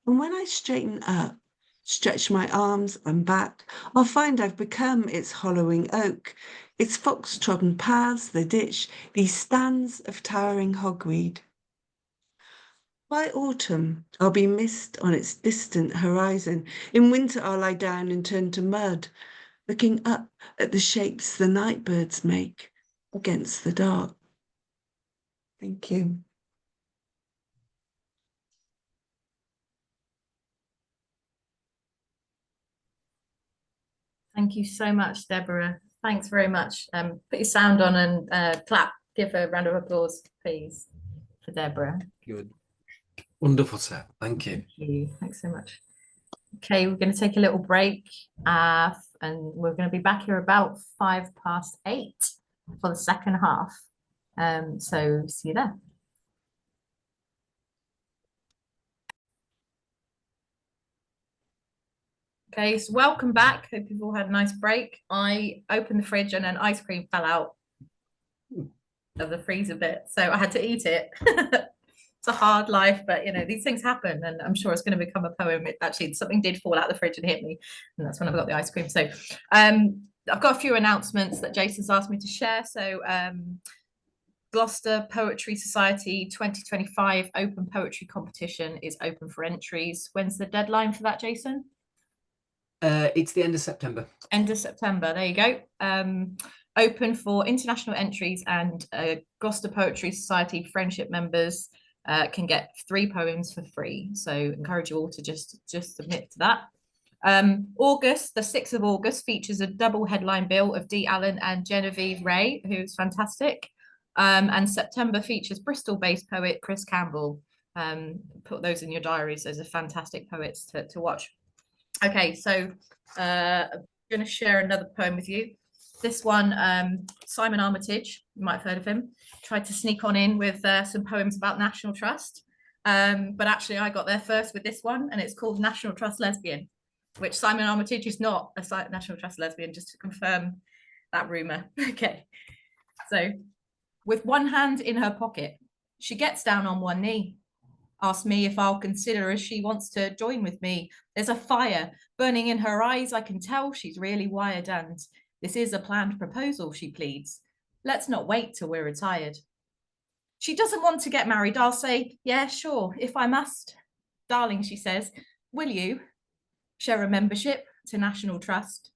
Speaker 12: And when I straighten up, stretch my arms and back, I'll find I've become its hollowing oak, its fox-trodden paths, the ditch, these stands of towering hogweed. By autumn, I'll be mist on its distant horizon. In winter, I'll lie down and turn to mud, looking up at the shapes the night birds make against the dark. Thank you.
Speaker 1: Thank you so much, Deborah. Thanks very much. Put your sound on and clap. Give a round of applause, please, for Deborah.
Speaker 3: Good. Wonderful, sir. Thank you.
Speaker 1: Thank you. Thanks so much. Okay, we're going to take a little break and we're going to be back here about 8:05 for the second half. So see you there. Okay, so welcome back. Hope you've all had a nice break. I opened the fridge and an ice cream fell out of the freezer bit, so I had to eat it. It's a hard life, but you know, these things happen, and I'm sure it's going to become a poem. Actually, something did fall out of the fridge and hit me, and that's when I got the ice cream. So I've got a few announcements that Jason's asked me to share. So Gloucester Poetry Society 2025 open poetry competition is open for entries. When's the deadline for that, Jason?
Speaker 3: It's the end of September.
Speaker 1: End of September, there you go. Open for international entries, and Gloucester Poetry Society friendship members can get 3 poems for free. So encourage you all to just submit to that. August, the 6th of August, features a double headline bill of Dee Allen and Genevieve Ray, who's fantastic. And September features Bristol-based poet Chris Campbell. Put those in your diaries. Those are fantastic poets to watch. Okay, so I'm going to share another poem with you. This one, Simon Armitage, you might have heard of him, tried to sneak on in with some poems about National Trust. But actually I got there first with this one, and it's called National Trust Lesbian, which Simon Armitage is not a National Trust lesbian, just to confirm that rumour. Okay, so with one hand in her pocket, she gets down on one knee. Asks me if I'll consider as she wants to join with me. There's a fire burning in her eyes. I can tell she's really wired, and this is a planned proposal, she pleads. Let's not wait till we're retired. She doesn't want to get married. I'll say, yeah, sure, if I must. Darling, she says, will you share a membership to National Trust?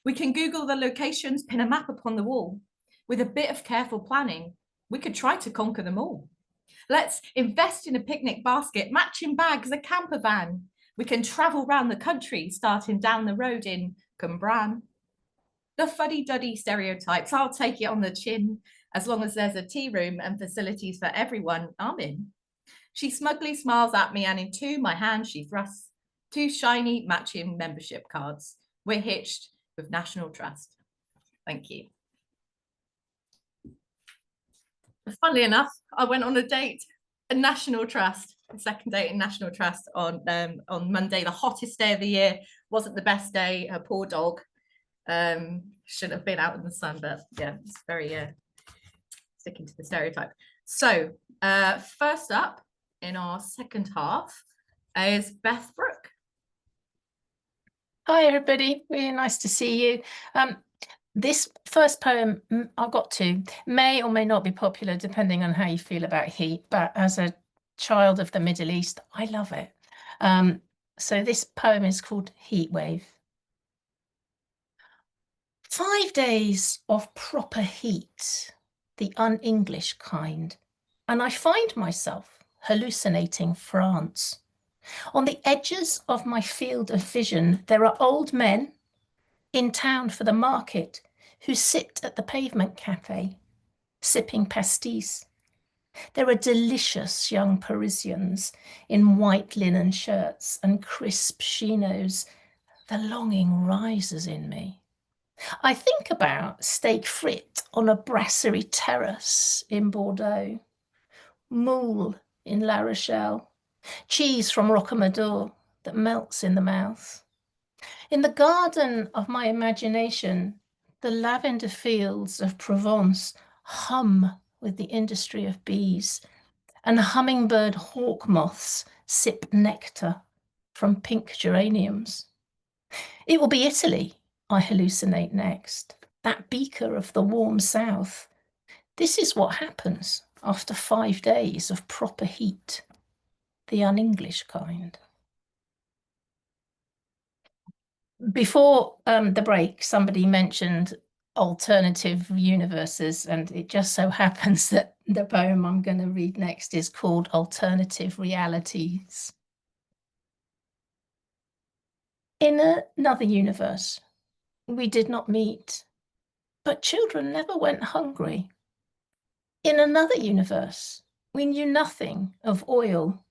Speaker 1: We can Google the locations, pin a map upon the wall. With a bit of careful planning, we could try to conquer them all. Let's invest in a picnic basket, matching bags, a camper van. We can travel round the country, starting down the road in Cumbran. The fuddy-duddy stereotypes, I'll take it on the chin. As long as there's a tea room and facilities for everyone, I'm in. She smugly smiles at me, and into my hand she thrusts 2 shiny matching membership cards. We're hitched with National Trust. Thank you. Funnily enough, I went on a date at National Trust, a second date in National Trust on Monday, the hottest day of the year. Wasn't the best day. A poor dog should have been out in the sun, but yeah, it's very sticking to the stereotype. So first up in our second half is Beth Brooke.
Speaker 13: Hi everybody, really nice to see you. This first poem, I've got to, may or may not be popular depending on how you feel about heat, but as a child of the Middle East, I love it. So this poem is called Heat Wave. 5 days of proper heat, the un-English kind, and I find myself hallucinating France. On the edges of my field of vision, there are old men in town for the market who sit at the pavement cafe, sipping pastis. There are delicious young Parisians in white linen shirts and crisp chinos. The longing rises in me. I think about steak frites on a brasserie terrace in Bordeaux, moule in La Rochelle, cheese from Rocamadour that melts in the mouth. In the garden of my imagination, the lavender fields of Provence hum with the industry of bees, and hummingbird hawk moths sip nectar from pink geraniums. It will be Italy I hallucinate next, that beaker of the warm south. This is what happens after 5 days of proper heat, the un-English kind. Before the break, somebody mentioned alternative universes, and it just so happens that the poem I'm going to read next is called Alternative Realities. In another universe, we did not meet, but children never went hungry. In another universe, we knew nothing of oil,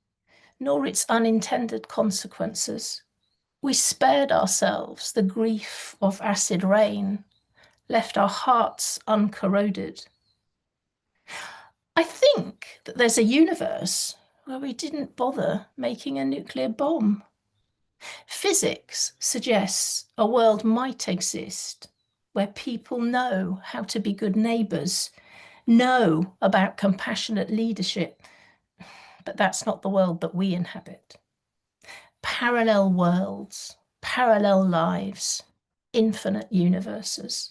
Speaker 13: nor its unintended consequences. We spared ourselves the grief of acid rain, left our hearts uncorroded. I think that there's a universe where we didn't bother making a nuclear bomb. Physics suggests a world might exist where people know how to be good neighbours, know about compassionate leadership, but that's not the world that we inhabit. Parallel worlds, parallel lives, infinite universes,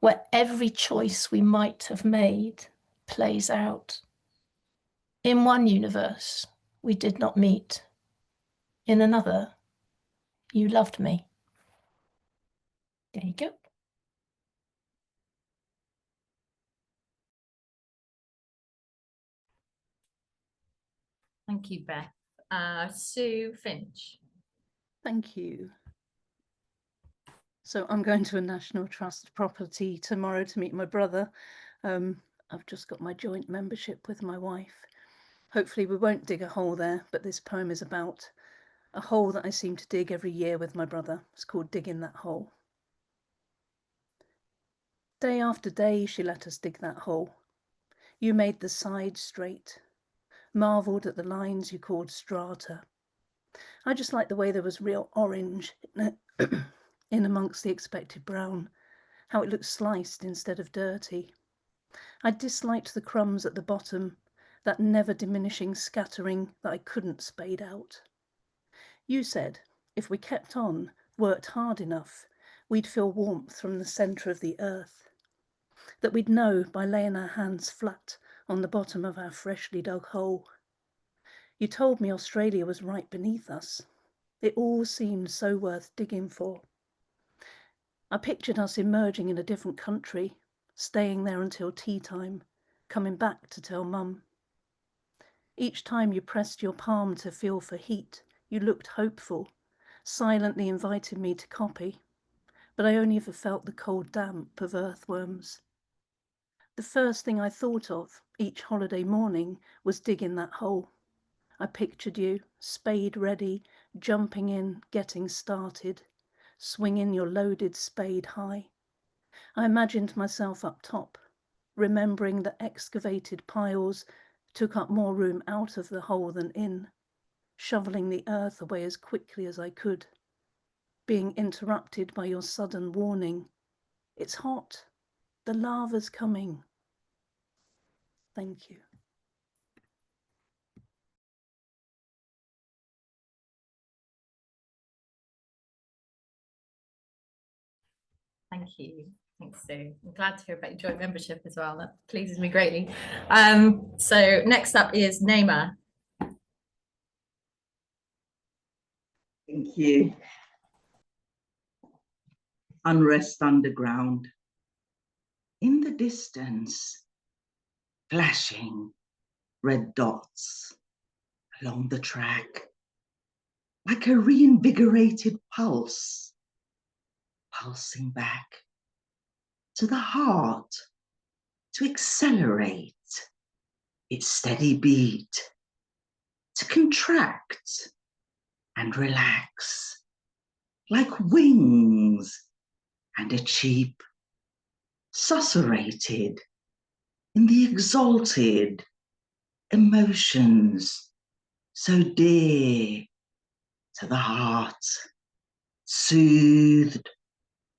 Speaker 13: where every choice we might have made plays out. In one universe, we did not meet. In another, you loved me. There you go.
Speaker 1: Thank you, Beth. Sue Finch.
Speaker 14: Thank you. So I'm going to a National Trust property tomorrow to meet my brother. I've just got my joint membership with my wife. Hopefully we won't dig a hole there, but this poem is about a hole that I seem to dig every year with my brother. It's called Digging That Hole. Day after day she let us dig that hole. You made the sides straight, marvelled at the lines you called strata. I just liked the way there was real orange in amongst the expected brown, how it looked sliced instead of dirty. I disliked the crumbs at the bottom, that never diminishing scattering that I couldn't spade out. You said, if we kept on, worked hard enough, we'd feel warmth from the centre of the earth, that we'd know by laying our hands flat on the bottom of our freshly dug hole. You told me Australia was right beneath us. It all seemed so worth digging for. I pictured us emerging in a different country, staying there until tea time, coming back to tell Mum. Each time you pressed your palm to feel for heat, you looked hopeful, silently invited me to copy, but I only ever felt the cold damp of earthworms. The first thing I thought of each holiday morning was digging that hole. I pictured you, spade ready, jumping in, getting started, swinging your loaded spade high. I imagined myself up top, remembering that excavated piles took up more room out of the hole than in, shoveling the earth away as quickly as I could, being interrupted by your sudden warning. It's hot. The lava's coming. Thank you.
Speaker 1: Thank you. Thanks, Sue. I'm glad to hear about your joint membership as well. That pleases me greatly. So next up is Naima.
Speaker 15: Thank you. Unrest underground. In the distance, flashing red dots along the track, like a reinvigorated pulse, pulsing back to the heart to accelerate its steady beat, to contract and relax like wings and a cheap, susurrated in the exalted emotions so dear to the heart, soothed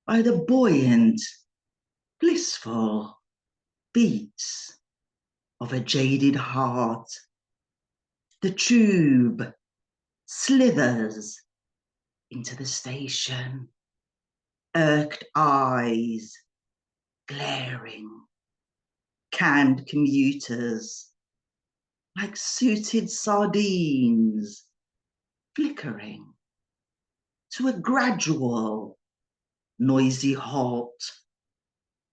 Speaker 15: by the buoyant blissful beats of a jaded heart. The tube slithers into the station, irked eyes glaring, canned commuters like suited sardines flickering to a gradual noisy halt,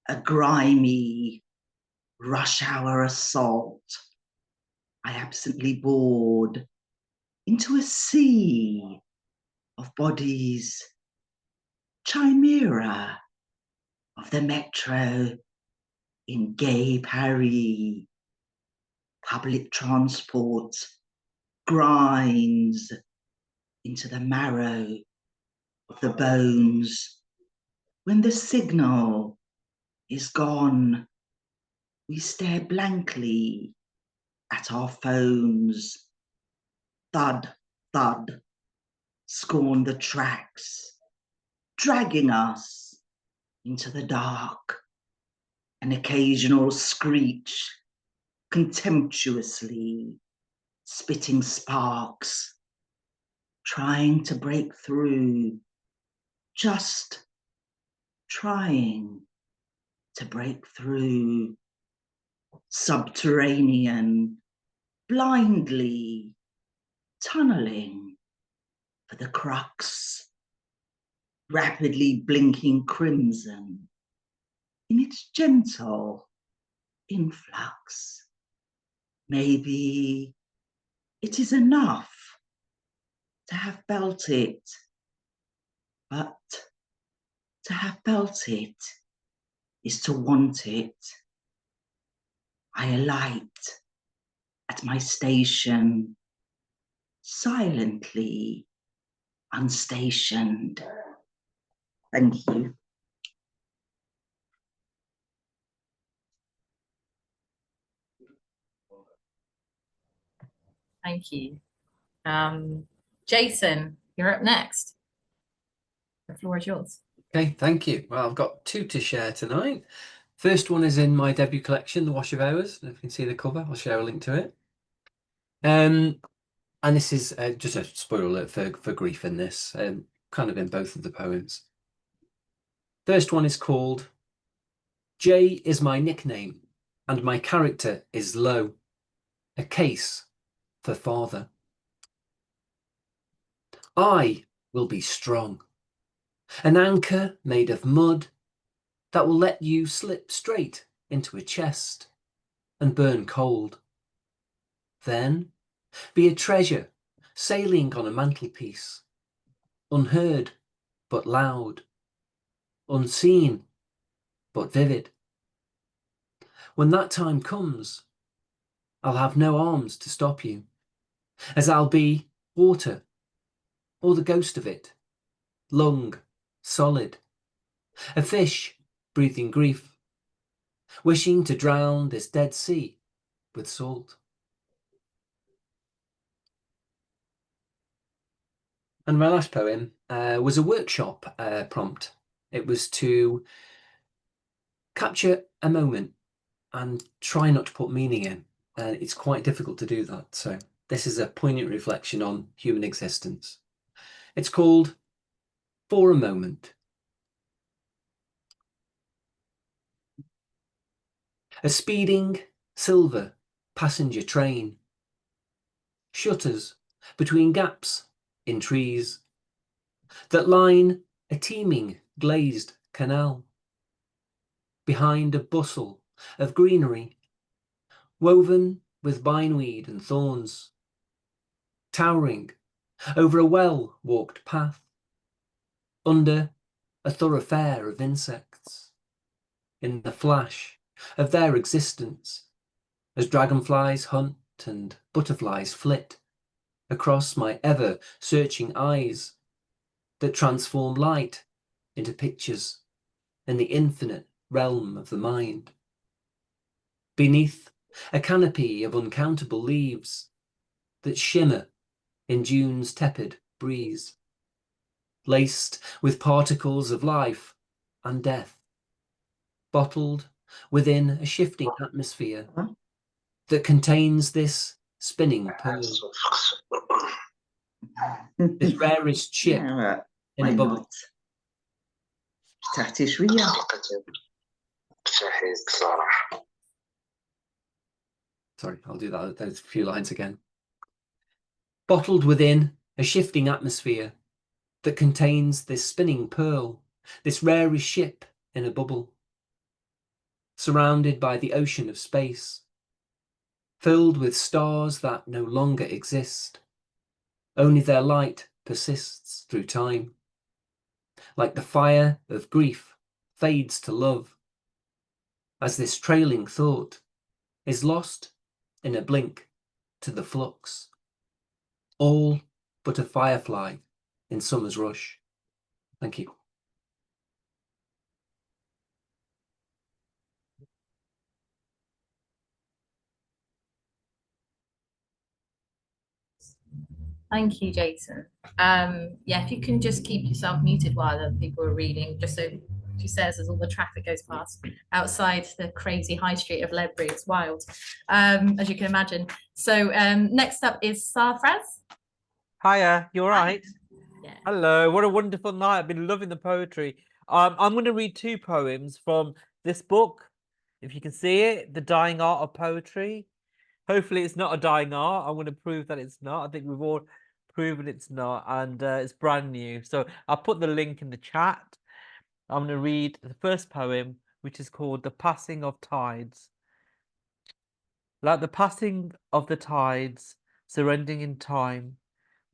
Speaker 15: a grimy rush hour assault. I absently board into a sea of bodies, chimera of the metro in gay Paris. Public transport grinds into the marrow of the bones. When the signal is gone, we stare blankly at our phones. Thud, thud, scorn the tracks, dragging us into the dark. An occasional screech, contemptuously spitting sparks, trying to break through, just trying to break through. Subterranean, blindly tunneling for the crux, rapidly blinking crimson in its gentle influx. Maybe it is enough to have felt it, but to have felt it is to want it. I alight at my station, silently unstationed. Thank you.
Speaker 1: Thank you. Jason, you're up next. The floor is yours.
Speaker 3: Okay, thank you. Well, I've got two to share tonight. First one is in my debut collection, The Wash of Hours. If you can see the cover, I'll share a link to it. And this is just a spoiler alert for grief in this, kind of in both of the poems. First one is called J is my nickname and my character is low, a case for father. I will be strong, an anchor made of mud that will let you slip straight into a chest and burn cold. Then be a treasure sailing on a mantelpiece, unheard but loud, unseen but vivid. When that time comes, I'll have no arms to stop you, as I'll be water, or the ghost of it, lung, solid, a fish breathing grief, wishing to drown this dead sea with salt. And my last poem was a workshop prompt. It was to capture a moment and try not to put meaning in. And it's quite difficult to do that. So this is a poignant reflection on human existence. It's called For a Moment. A speeding silver passenger train. Shutters between gaps in trees that line a teeming glazed canal. Behind a bustle of greenery, woven with bindweed and thorns, towering over a well-walked path, under a thoroughfare of insects, in the flash of their existence, as dragonflies hunt and butterflies flit across my ever-searching eyes that transform light into pictures in the infinite realm of the mind. Beneath a canopy of uncountable leaves that shimmer in June's tepid breeze, laced with particles of life and death, bottled within a shifting atmosphere that contains this spinning pearl, this rarest ship in a bubble. Sorry, I'll do that. Those few lines again. Bottled within a shifting atmosphere that contains this spinning pearl, this rarest ship in a bubble, surrounded by the ocean of space, filled with stars that no longer exist. Only their light persists through time. Like the fire of grief fades to love, as this trailing thought is lost in a blink to the flux. All but a firefly in summer's rush. Thank you.
Speaker 1: Thank you, Jason. Yeah, if you can just keep yourself muted while other people are reading, just so she says as all the traffic goes past outside the crazy high street of Ledbury. It's wild, as you can imagine. So next up is Sarfraz.
Speaker 11: Hiya, you all right?
Speaker 1: Yeah.
Speaker 11: Hello, what a wonderful night. I've been loving the poetry. I'm going to read two poems from this book. If you can see it, The Dying Art of Poetry. Hopefully it's not a dying art. I'm going to prove that it's not. I think we've all proven it's not, and it's brand new. So I'll put the link in the chat. I'm going to read the first poem, which is called The Passing of Tides. Like the passing of the tides, surrendering in time,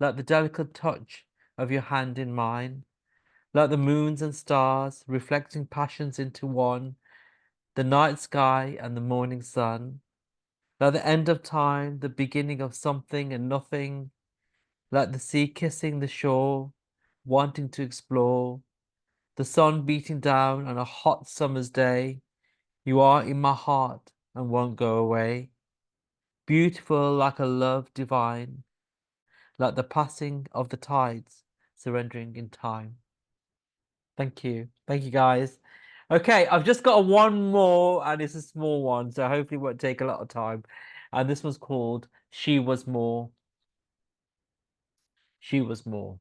Speaker 11: like the delicate touch of your hand in mine, like the moons and stars reflecting passions into one, the night sky and the morning sun, like the end of time, the beginning of something and nothing, like the sea kissing the shore, wanting to explore, the sun beating down on a hot summer's day. You are in my heart and won't go away. Beautiful like a love divine, like the passing of the tides, surrendering in time. Thank you. Thank you, guys. Okay, I've just got one more, and it's a small one, so hopefully it won't take a lot of time. And this was called She Was More. She was more.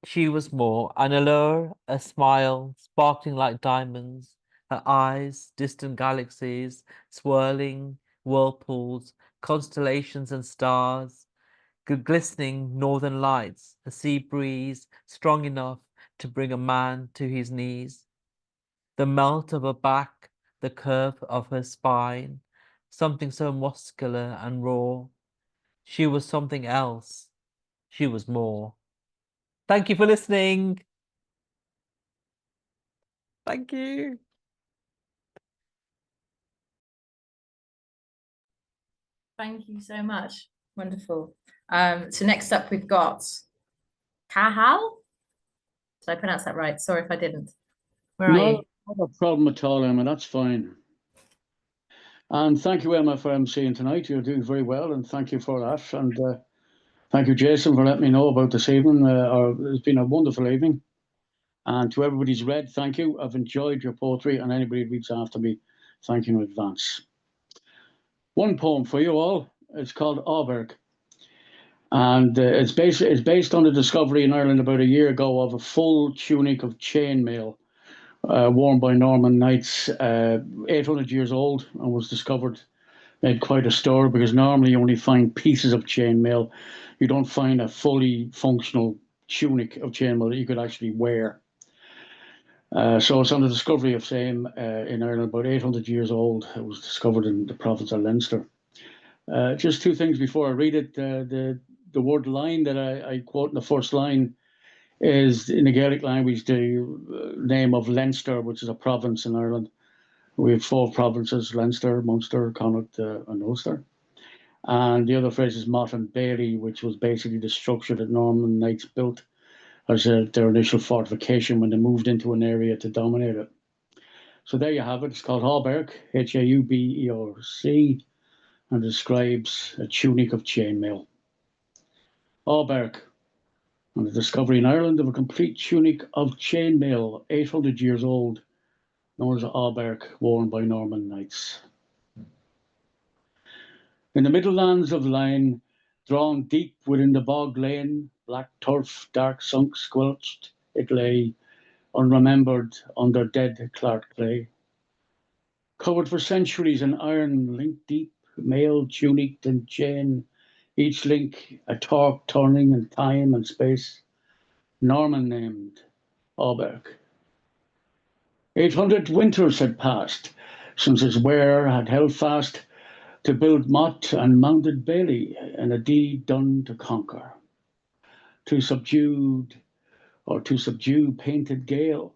Speaker 11: She was more, an allure, a smile, sparkling like diamonds, her eyes, distant galaxies, swirling whirlpools, constellations and stars, glistening northern lights, a sea breeze strong enough to bring a man to his knees. The melt of her back, the curve of her spine, something so muscular and raw. She was something else. She was more. Thank you for listening. Thank you.
Speaker 1: Thank you so much. Wonderful. So next up we've got Cahal. Did I pronounce that right? Sorry if I didn't. Where are you?
Speaker 16: Not a problem at all, Emma. That's fine. And thank you, Emma, for emceeing tonight. You're doing very well, and thank you for that. And thank you, Jason, for letting me know about this evening. It's been a wonderful evening. And to everybody who's read, thank you. I've enjoyed your poetry, and anybody who reads after me, thank you in advance. One poem for you all. It's called Auberg. And it's based on the discovery in Ireland about a year ago of a full tunic of chainmail worn by Norman knights, 800 years old, and was discovered. Made quite a stir because normally you only find pieces of chainmail. You don't find a fully functional tunic of chainmail that you could actually wear. So it's on the discovery of same in Ireland, about 800 years old. It was discovered in the province of Leinster. Just two things before I read it. The word line that I quote in the first line is in the Gaelic language the name of Leinster, which is a province in Ireland. We have 4 provinces: Leinster, Munster, Connacht, and Ulster. And the other phrase is Mott and Bailey, which was basically the structure that Norman knights built as their initial fortification when they moved into an area to dominate it. So there you have it. It's called Hauberk, Hauberc, and describes a tunic of chainmail. Hauberk. and the discovery in Ireland of a complete tunic of chainmail, 800 years old, known as a hauberk, worn by Norman knights. In the middle lands of Line, drawn deep within the bog lane, black turf, dark sunk, squelched, it lay, unremembered under dead Clark clay. Covered for centuries in iron, link deep, mail tunicked and chain, each link a torque turning in time and space, Norman named, hauberk. 800 winters had passed since his wearer had held fast to build mott and mounded bailey in a deed done to conquer, to subdue painted gale,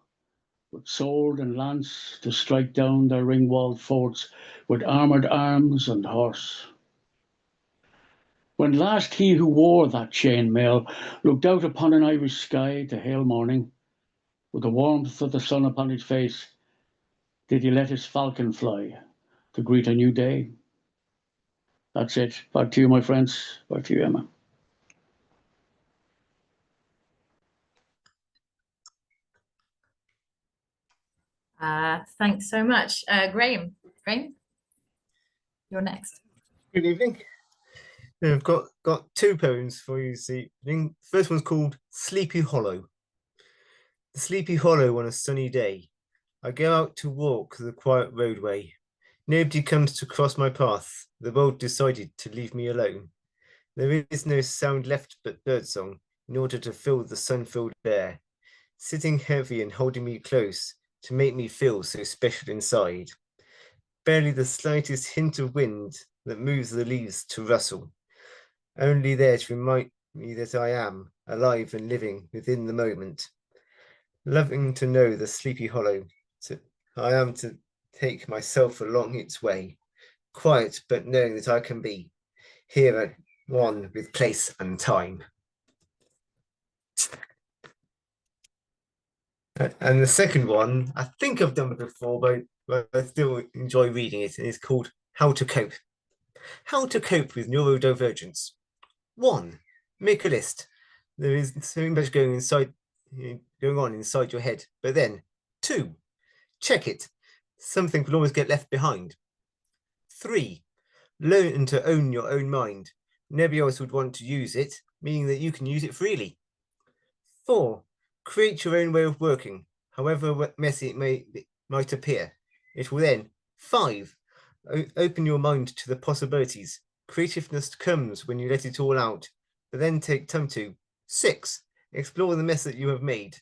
Speaker 16: with sword and lance to strike down their ring-walled forts with armoured arms and horse. When last he who wore that chainmail looked out upon an Irish sky to hail morning, with the warmth of the sun upon his face, did he let his falcon fly to greet a new day? That's it. Back to you, my friends. Back to you, Emma.
Speaker 1: Thanks so much. Graham, you're next.
Speaker 17: Good evening. I've got two poems for you this evening. First one's called Sleepy Hollow. The Sleepy Hollow on a sunny day. I go out to walk the quiet roadway. Nobody comes to cross my path. The world decided to leave me alone. There is no sound left but birdsong in order to fill the sun-filled air, sitting heavy and holding me close to make me feel so special inside. Barely the slightest hint of wind that moves the leaves to rustle, only there to remind me that I am alive and living within the moment. Loving to know the sleepy hollow, I am to take myself along its way, quiet but knowing that I can be here at one with place and time. And the second one, I think I've done it before, but I still enjoy reading it, and it's called How to Cope. How to cope with neurodivergence. 1. Make a list. There is so much going on inside your head. But then, 2. Check it. Something will always get left behind. 3. Learn to own your own mind. Nobody else would want to use it, meaning that you can use it freely. 4. Create your own way of working, however messy it might appear. It will then. 5. Open your mind to the possibilities. Creativeness comes when you let it all out, but then take time to. 6. Explore the mess that you have made.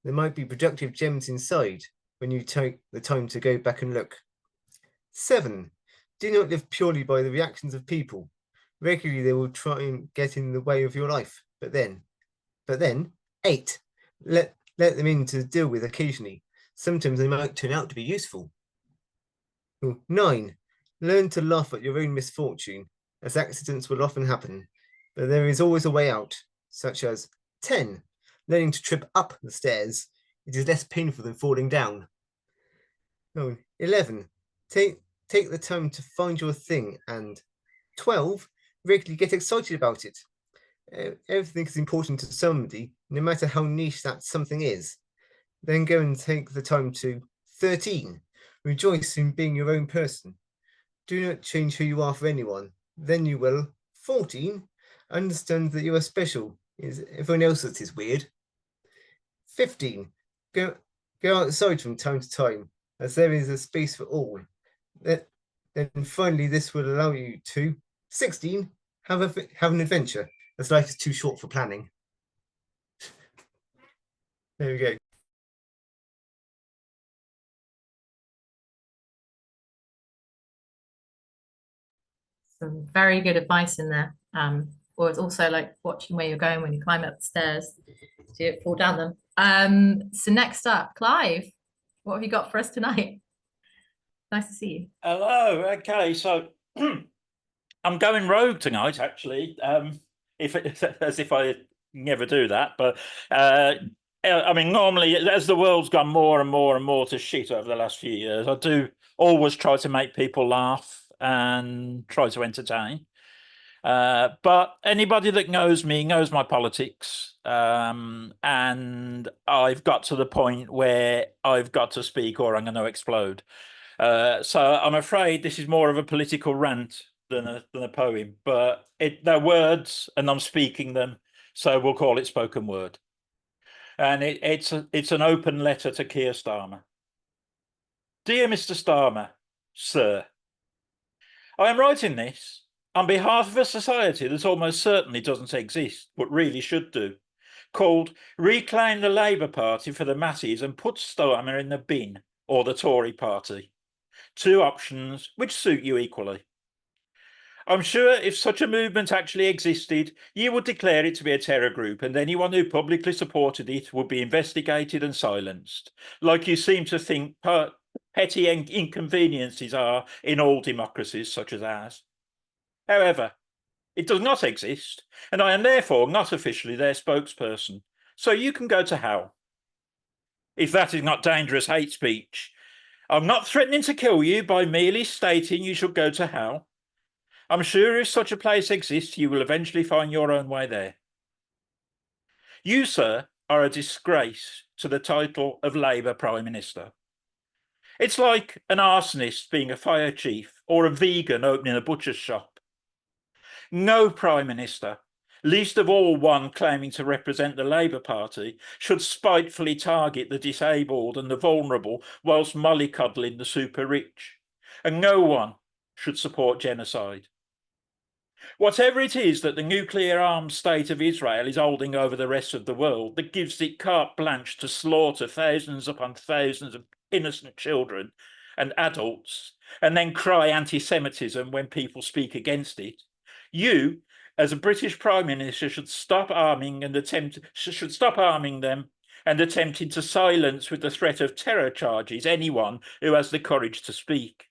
Speaker 17: There might be productive gems inside when you take the time to go back and look. 7. Do not live purely by the reactions of people. Regularly they will try and get in the way of your life, but then. 8. Let them in to deal with occasionally. Sometimes they might turn out to be useful. 9. Learn to laugh at your own misfortune, as accidents will often happen, but there is always a way out, such as 10. Learning to trip up the stairs. It is less painful than falling down. 11. Take the time to find your thing, and 12. Regularly get excited about it. Everything is important to somebody, no matter how niche that something is. Then go and take the time to. 13. Rejoice in being your own person. Do not change who you are for anyone. Then you will. 14. Understand that you are special. Is everyone else that is weird? 15. Go outside from time to time, as there is a space for all. Then finally, this will allow you to. 16. Have an adventure, as life is too short for planning. There we go.
Speaker 1: Some very good advice in there. Or it's also like watching where you're going when you climb up the stairs, so you don't fall down them. So next up, Clive, what have you got for us tonight? Nice to see you.
Speaker 18: Hello. Okay, so I'm going rogue tonight, actually. As if I never do that, but I mean, normally, as the world's gone more and more and more to shit over the last few years, I do always try to make people laugh and try to entertain. But anybody that knows me knows my politics, and I've got to the point where I've got to speak or I'm going to explode. So I'm afraid this is more of a political rant than a poem, but they're words and I'm speaking them, so we'll call it spoken word. And it's an open letter to Keir Starmer. Dear Mr. Starmer, sir, I am writing this on behalf of a society that almost certainly doesn't exist, but really should do, called Reclaim the Labour Party for the Masses and Put Starmer in the Bin, or the Tory Party. Two options which suit you equally. I'm sure if such a movement actually existed, you would declare it to be a terror group and anyone who publicly supported it would be investigated and silenced, like you seem to think petty inconveniences are in all democracies such as ours. However, it does not exist, and I am therefore not officially their spokesperson, so you can go to hell. If that is not dangerous hate speech, I'm not threatening to kill you by merely stating you should go to hell. I'm sure if such a place exists, you will eventually find your own way there. You, sir, are a disgrace to the title of Labour Prime Minister. It's like an arsonist being a fire chief or a vegan opening a butcher's shop. No Prime Minister, least of all one claiming to represent the Labour Party, should spitefully target the disabled and the vulnerable whilst mollycoddling the super rich. And no one should support genocide. Whatever it is that the nuclear armed state of Israel is holding over the rest of the world that gives it carte blanche to slaughter thousands upon thousands of innocent children and adults, and then cry anti-Semitism when people speak against it, you, as a British Prime Minister, should stop arming them and attempting to silence with the threat of terror charges anyone who has the courage to speak.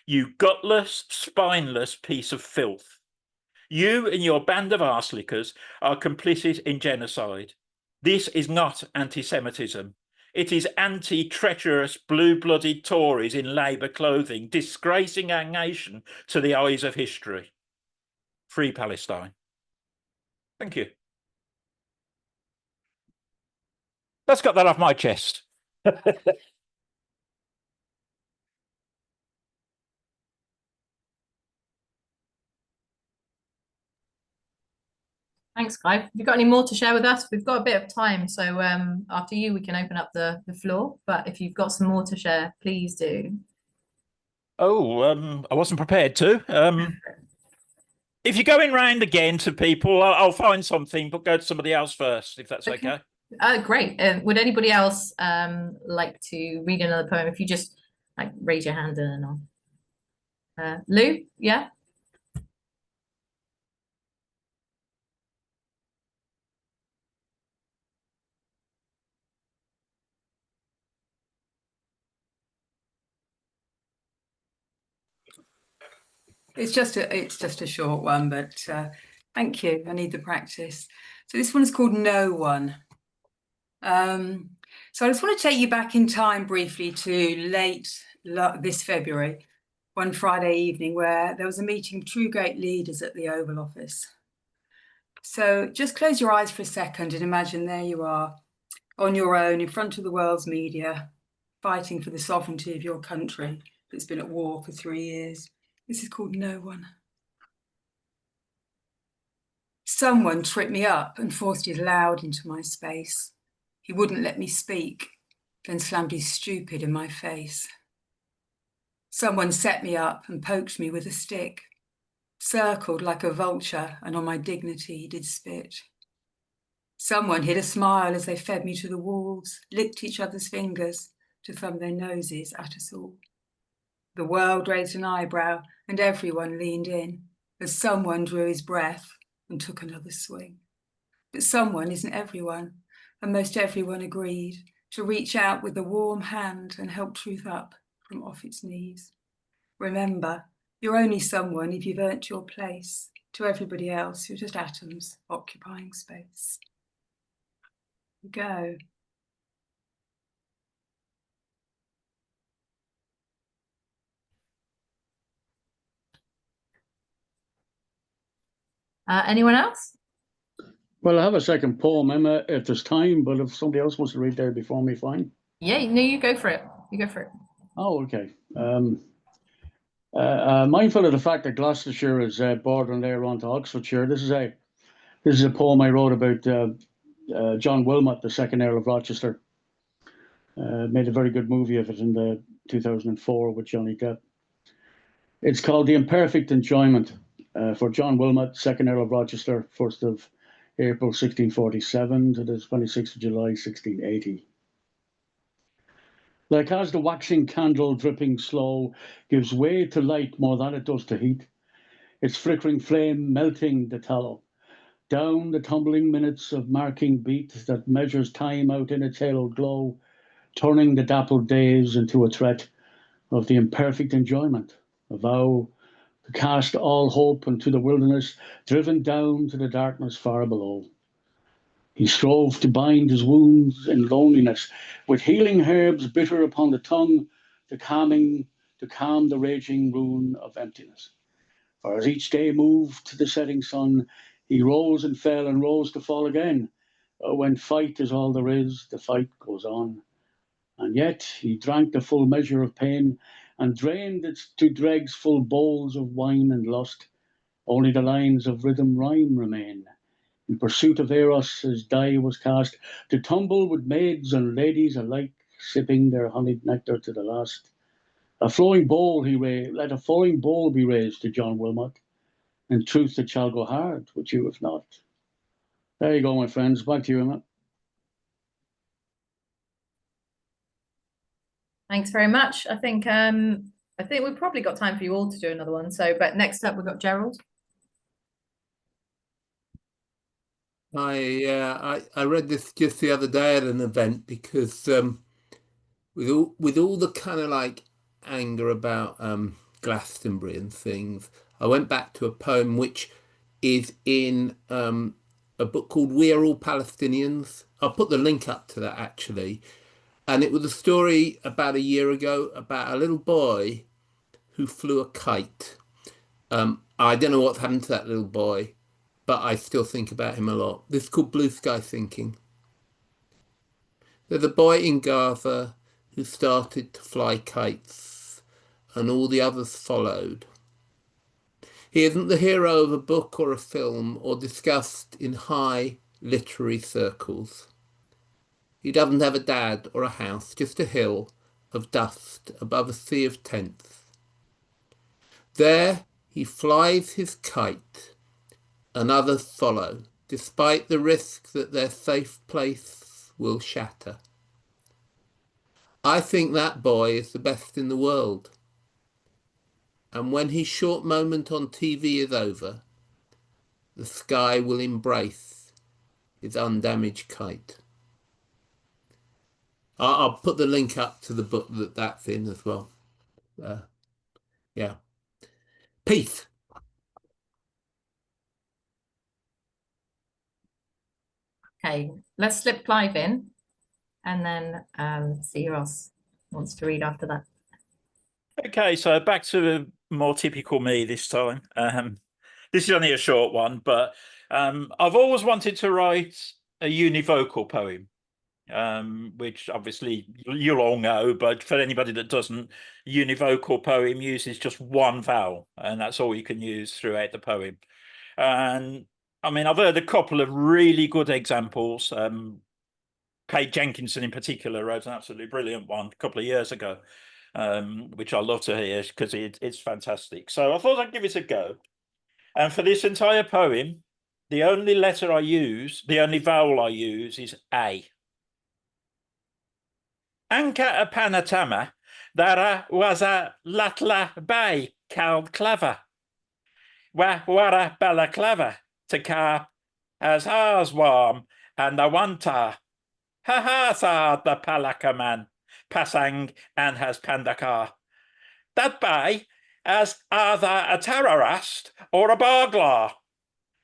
Speaker 18: You gutless, spineless piece of filth. You and your band of arselickers are complicit in genocide. This is not anti-Semitism. It is anti-treacherous, blue-blooded Tories in Labour clothing, disgracing our nation to the eyes of history. Free Palestine. Thank you. Let's get that off my chest.
Speaker 1: Thanks, Clive. Have you got any more to share with us? We've got a bit of time, so after you, we can open up the floor. But if you've got some more to share, please do.
Speaker 18: Oh, I wasn't prepared to. If you're going round again to people, I'll find something, but go to somebody else first, if that's okay.
Speaker 1: Great. Would anybody else like to read another poem? If you just like raise your hand and I'll. Lou, yeah.
Speaker 10: It's just a short one, but thank you. I need the practice. So this one is called No One. So I just want to take you back in time briefly to late this February, one Friday evening, where there was a meeting of true great leaders at the Oval Office. So just close your eyes for a second and imagine there you are on your own in front of the world's media, fighting for the sovereignty of your country that's been at war for 3 years. This is called No One. Someone tripped me up and forced his loud into my space. He wouldn't let me speak, then slammed his stupid in my face. Someone set me up and poked me with a stick, circled like a vulture, and on my dignity he did spit. Someone hid a smile as they fed me to the walls, licked each other's fingers to thumb their noses at us all. The world raised an eyebrow and everyone leaned in as someone drew his breath and took another swing. But someone isn't everyone, and most everyone agreed to reach out with a warm hand and help truth up from off its knees. Remember, you're only someone if you've earned your place. To everybody else, you're just atoms occupying space. Go.
Speaker 1: Anyone else?
Speaker 16: Well, I have a second poem, Emma, if there's time, but if somebody else wants to read there before me, fine.
Speaker 1: Yeah, no, you go for it. You go for it.
Speaker 16: Oh, okay. Mindful of the fact that Gloucestershire is bordering there onto Oxfordshire, this is a poem I wrote about John Wilmot, the second Earl of Rochester. Made a very good movie of it in the 2004 with Johnny Depp. It's called The Imperfect Enjoyment for John Wilmot, second Earl of Rochester, 1st of April 1647 to the 26th of July 1680. Like as the waxing candle dripping slow gives way to light more than it does to heat, its flickering flame melting the tallow, down the tumbling minutes of marking beat that measures time out in its halo glow, turning the dappled days into a threat of the imperfect enjoyment, a vow to cast all hope into the wilderness, driven down to the darkness far below. He strove to bind his wounds in loneliness with healing herbs bitter upon the tongue, to calm the raging ruin of emptiness. For as each day moved to the setting sun, he rose and fell and rose to fall again. When fight is all there is, the fight goes on. And yet he drank the full measure of pain and drained it to dregs full bowls of wine and lust. Only the lines of rhythm rhyme remain. In pursuit of Eros, his die was cast to tumble with maids and ladies alike, sipping their honeyed nectar to the last. A flowing bowl let a flowing bowl be raised to John Wilmot. In truth, it shall go hard with you if not. There you go, my friends. Back to you, Emma.
Speaker 1: Thanks very much. I think we've probably got time for you all to do another one. So, but next up we've got Gerald.
Speaker 9: I read this just the other day at an event because with all the kind of like anger about Glastonbury and things, I went back to a poem which is in a book called We Are All Palestinians. I'll put the link up to that actually. And it was a story about a year ago about a little boy who flew a kite. I don't know what's happened to that little boy, but I still think about him a lot. This is called Blue Sky Thinking. There's a boy in Gaza who started to fly kites, and all the others followed. He isn't the hero of a book or a film or discussed in high literary circles. He doesn't have a dad or a house, just a hill of dust above a sea of tents. There he flies his kite, and others follow, despite the risk that their safe place will shatter. I think that boy is the best in the world. And when his short moment on TV is over, the sky will embrace his undamaged kite. I'll put the link up to the book that's in as well. Yeah. Peace.
Speaker 1: Okay, let's slip Clive in and then see who else wants to read after that.
Speaker 18: Okay, so back to the more typical me this time. This is only a short one, but I've always wanted to write a univocal poem, which obviously you'll all know, but for anybody that doesn't, univocal poem uses just one vowel, and that's all you can use throughout the poem. And I mean, I've heard a couple of really good examples. Kate Jenkinson in particular wrote an absolutely brilliant one a couple of years ago, which I love to hear because it's fantastic. So I thought I'd give it a go. And for this entire poem, the only letter I use, the only vowel I use is A. Anka a panatama, dara was a latla bay called clava. Wa wara balaclava to car as ours warm and the wanta. Ha ha sa the palakaman, pasang and has pandakar. That bay as either a terrorist or a burglar.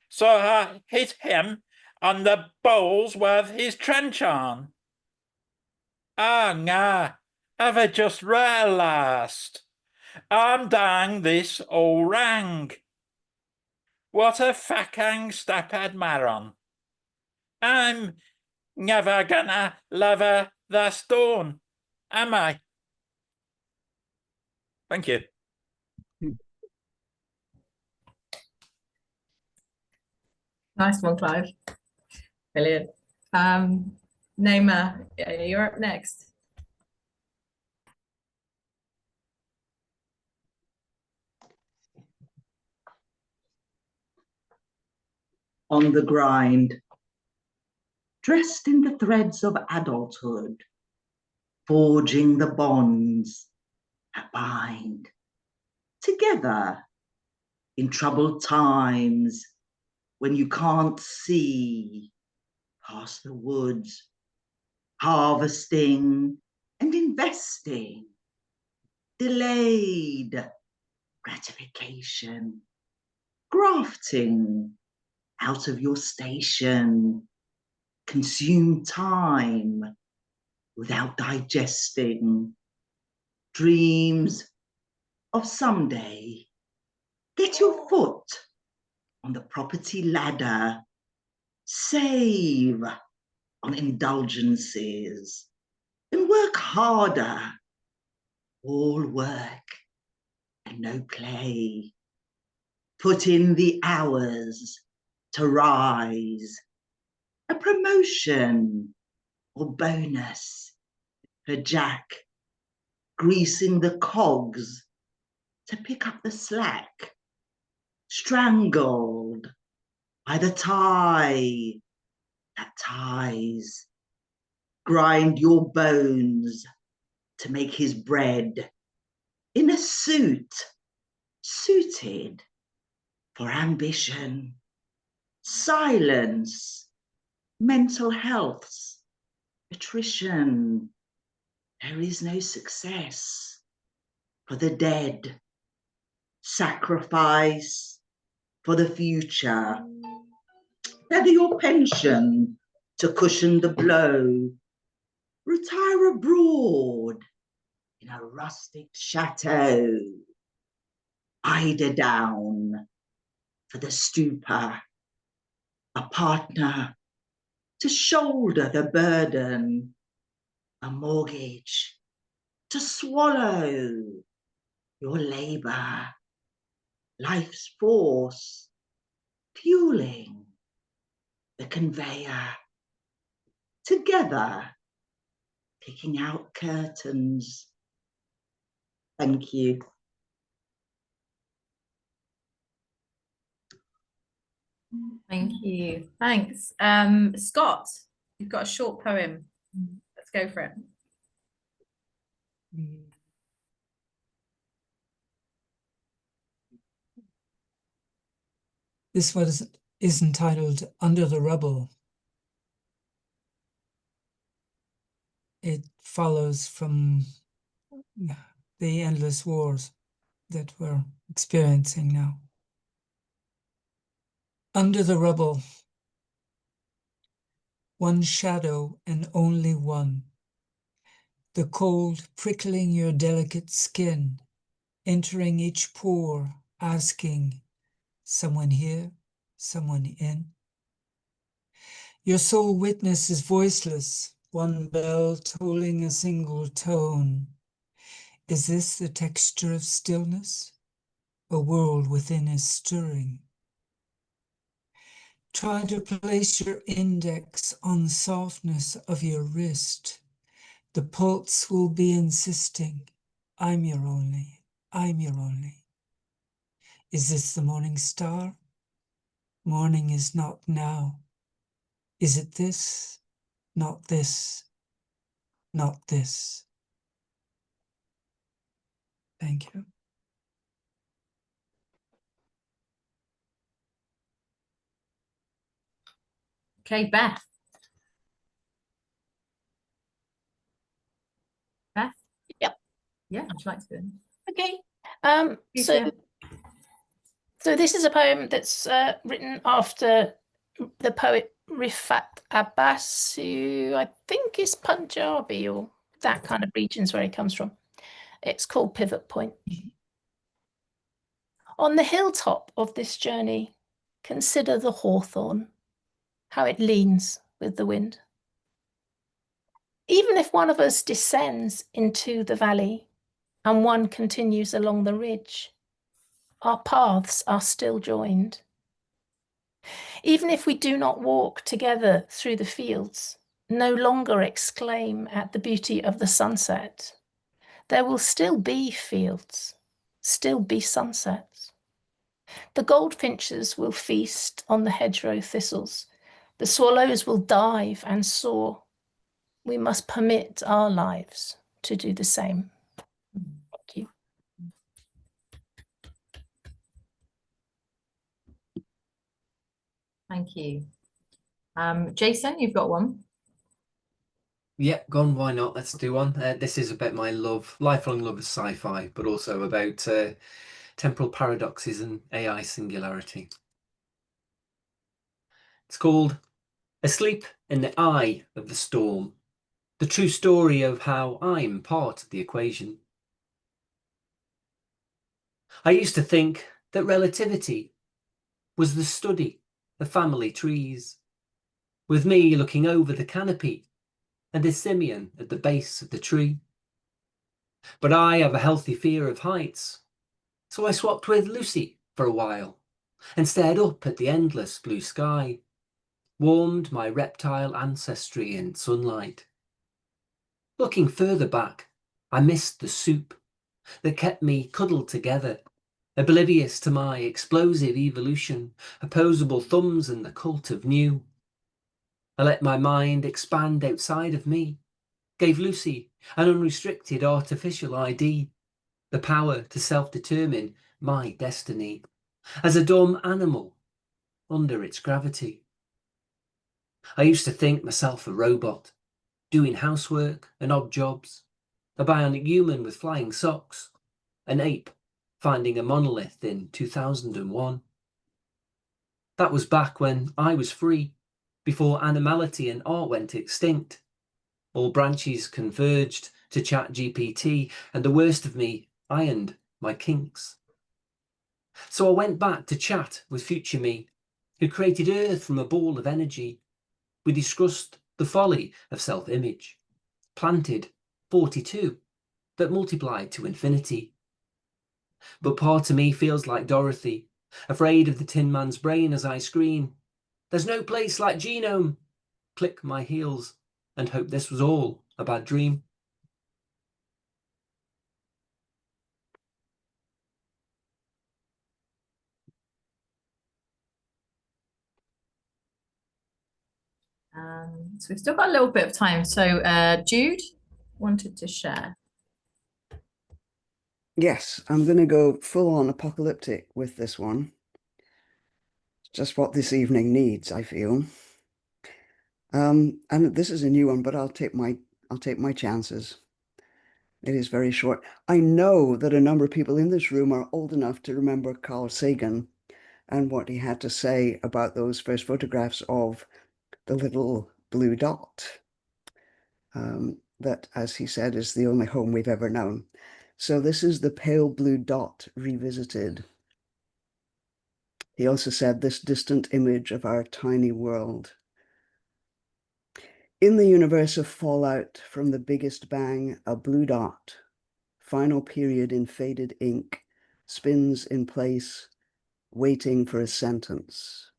Speaker 18: So I hit him on the balls with his trench on. Ah, nah, have I just realised? I'm dang this all rang. What a fakang stapad maron. I'm never gonna love her this dawn, am I? Thank you.
Speaker 1: Nice one, Clive. Brilliant. Naima, you're up next.
Speaker 15: On the grind, dressed in the threads of adulthood, forging the bonds that bind together in troubled times when you can't see past the woods, harvesting and investing, delayed gratification, grafting out of your station, consume time without digesting, dreams of someday. Get your foot on the property ladder, save on indulgences, and work harder. All work and no play. Put in the hours to rise. A promotion or bonus for Jack, greasing the cogs to pick up the slack. Strangled by the tie that ties. Grind your bones to make his bread in a suit suited for ambition, silence, mental health's attrition. There is no success for the dead. Sacrifice for the future. Feather your pension to cushion the blow. Retire abroad in a rustic chateau. Eider down for the stupor. A partner to shoulder the burden. A mortgage to swallow your labour. Life's force fueling the conveyor. Together, picking out curtains. Thank you.
Speaker 1: Thank you. Thanks. Scott, you've got a short poem. Let's go for it.
Speaker 7: This one is entitled Under the Rubble. It follows from the endless wars that we're experiencing now. Under the rubble, one shadow and only one. The cold prickling your delicate skin, entering each pore, asking, someone here, someone in? Your sole witness is voiceless, one bell tolling a single tone. Is this the texture of stillness? A world within is stirring. Try to place your index on the softness of your wrist. The pulse will be insisting, I'm your only, I'm your only. Is this the morning star? Morning is not now. Is it this? Not this. Not this. Thank you.
Speaker 1: Okay, Beth. Beth?
Speaker 13: Yep.
Speaker 1: Yeah, would you like to?
Speaker 13: Okay.
Speaker 1: Lucia.
Speaker 13: So this is a poem that's written after the poet Rifat Abbas, who I think is Punjabi or that kind of regions where he comes from. It's called Pivot Point. On the hilltop of this journey, consider the hawthorn, how it leans with the wind. Even if one of us descends into the valley and one continues along the ridge, our paths are still joined. Even if we do not walk together through the fields, no longer exclaim at the beauty of the sunset, there will still be fields, still be sunsets. The goldfinches will feast on the hedgerow thistles. The swallows will dive and soar. We must permit our lives to do the same. Thank you.
Speaker 1: Thank you. Jason, you've got one.
Speaker 3: Yep, gone. Why not? Let's do one. This is about my lifelong love of sci-fi, but also about temporal paradoxes and AI singularity. It's called Asleep in the Eye of the Storm, the true story of how I'm part of the equation. I used to think that relativity was the study of family trees, with me looking over the canopy and a simian at the base of the tree. But I have a healthy fear of heights, so I swapped with Lucy for a while and stared up at the endless blue sky, warmed my reptile ancestry in sunlight. Looking further back, I missed the soup that kept me cuddled together, oblivious to my explosive evolution, opposable thumbs and the cult of new. I let my mind expand outside of me, gave Lucy an unrestricted artificial ID, the power to self-determine my destiny, as a dumb animal under its gravity. I used to think myself a robot, doing housework and odd jobs, a bionic human with flying socks, an ape finding a monolith in 2001. That was back when I was free, before animality and art went extinct. All branches converged to ChatGPT, and the worst of me ironed my kinks. So I went back to chat with future me, who created Earth from a ball of energy. We discussed the folly of self-image, planted 42 that multiplied to infinity. But part of me feels like Dorothy, afraid of the Tin Man's brain as I scream, "There's no place like genome!" Click my heels and hope this was all a bad dream.
Speaker 1: So we've still got a little bit of time. So Jude wanted to share.
Speaker 4: Yes, I'm going to go full on apocalyptic with this one. Just what this evening needs, I feel. And this is a new one, but I'll take my chances. It is very short. I know that a number of people in this room are old enough to remember Carl Sagan and what he had to say about those first photographs of the little blue dot. That, as he said, is the only home we've ever known. So this is the pale blue dot revisited. He also said, this distant image of our tiny world. In the universe of fallout from the biggest bang, a blue dot, final period in faded ink, spins in place, waiting for a sentence.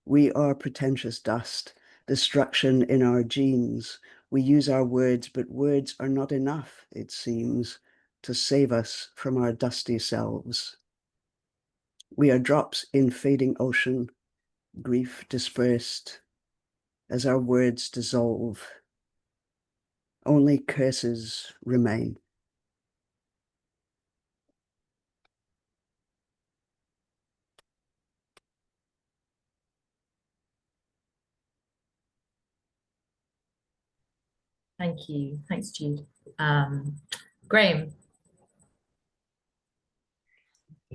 Speaker 4: We are pretentious dust, destruction in our genes. We use our words, but words are not enough, it seems, to save us from our dusty selves. We are drops in fading ocean, grief dispersed, as our words dissolve. Only curses remain.
Speaker 1: Thank you. Thanks, Jude. Graham.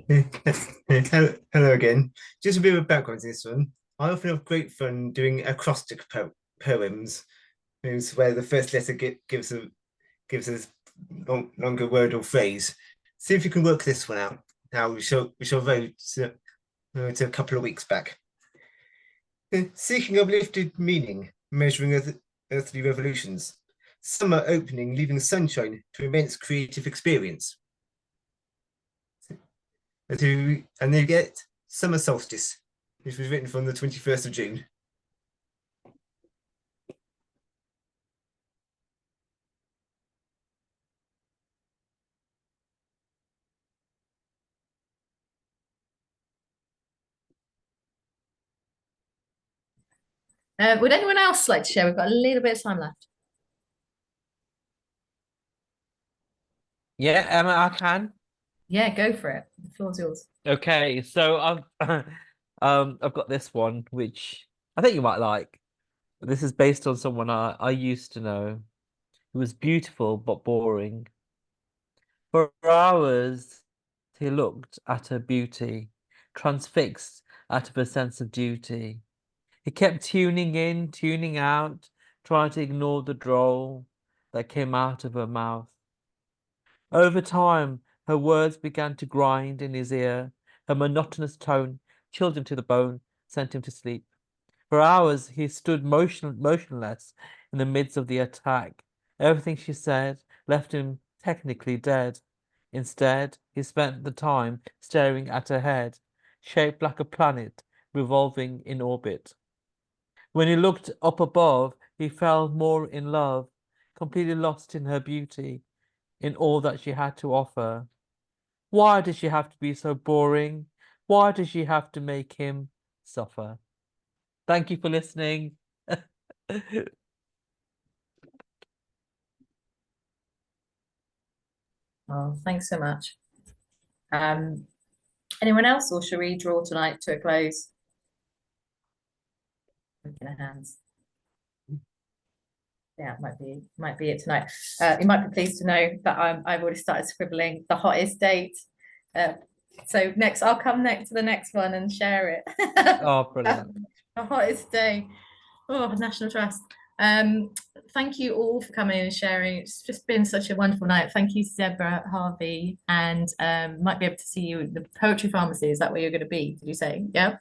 Speaker 17: Hello again. Just a bit of background to this one. I often have great fun doing acrostic poems, where the first letter gives a longer word or phrase. See if you can work this one out. Now we shall vote to a couple of weeks back. Seeking uplifted meaning, measuring earthly revolutions. Summer opening, leaving sunshine to immense creative experience. And they get Summer Solstice, which was written from the 21st of June.
Speaker 1: Would anyone else like to share? We've got a little bit of time left.
Speaker 11: Yeah, Emma, I can.
Speaker 1: Yeah, go for it. The floor's yours.
Speaker 11: Okay, so I've got this one, which I think you might like. This is based on someone I used to know who was beautiful but boring. For hours, he looked at her beauty, transfixed out of a sense of duty. He kept tuning in, tuning out, trying to ignore the droll that came out of her mouth. Over time, her words began to grind in his ear. Her monotonous tone chilled him to the bone, sent him to sleep. For hours, he stood motionless in the midst of the attack. Everything she said left him technically dead. Instead, he spent the time staring at her head, shaped like a planet revolving in orbit. When he looked up above, he fell more in love, completely lost in her beauty, in all that she had to offer. Why does she have to be so boring? Why does she have to make him suffer? Thank you for listening.
Speaker 1: Oh, thanks so much. Anyone else, or shall we draw tonight to a close? Looking at hands. Yeah, might be it tonight. You might be pleased to know that I've already started scribbling the hottest date. So next, I'll come next to the next one and share it.
Speaker 11: Oh, brilliant.
Speaker 1: The hottest day. Oh, National Trust. Thank you all for coming and sharing. It's just been such a wonderful night. Thank you to Deborah Harvey, and might be able to see you at the Poetry Pharmacy. Is that where you're going to be? Did you say? Yeah.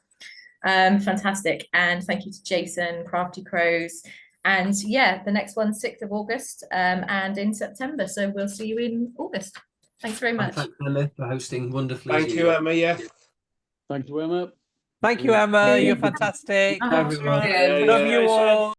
Speaker 1: Fantastic. And thank you to Jason, Crafty Crows. And yeah, the next one's 6th of August and in September. So we'll see you in August. Thanks very much.
Speaker 3: Thanks, Emma, for hosting wonderfully.
Speaker 9: Thank you, Emma. Yeah.
Speaker 16: Thank you, Emma.
Speaker 11: Thank you, Emma. You're fantastic.
Speaker 3: Everyone.
Speaker 11: Love you all.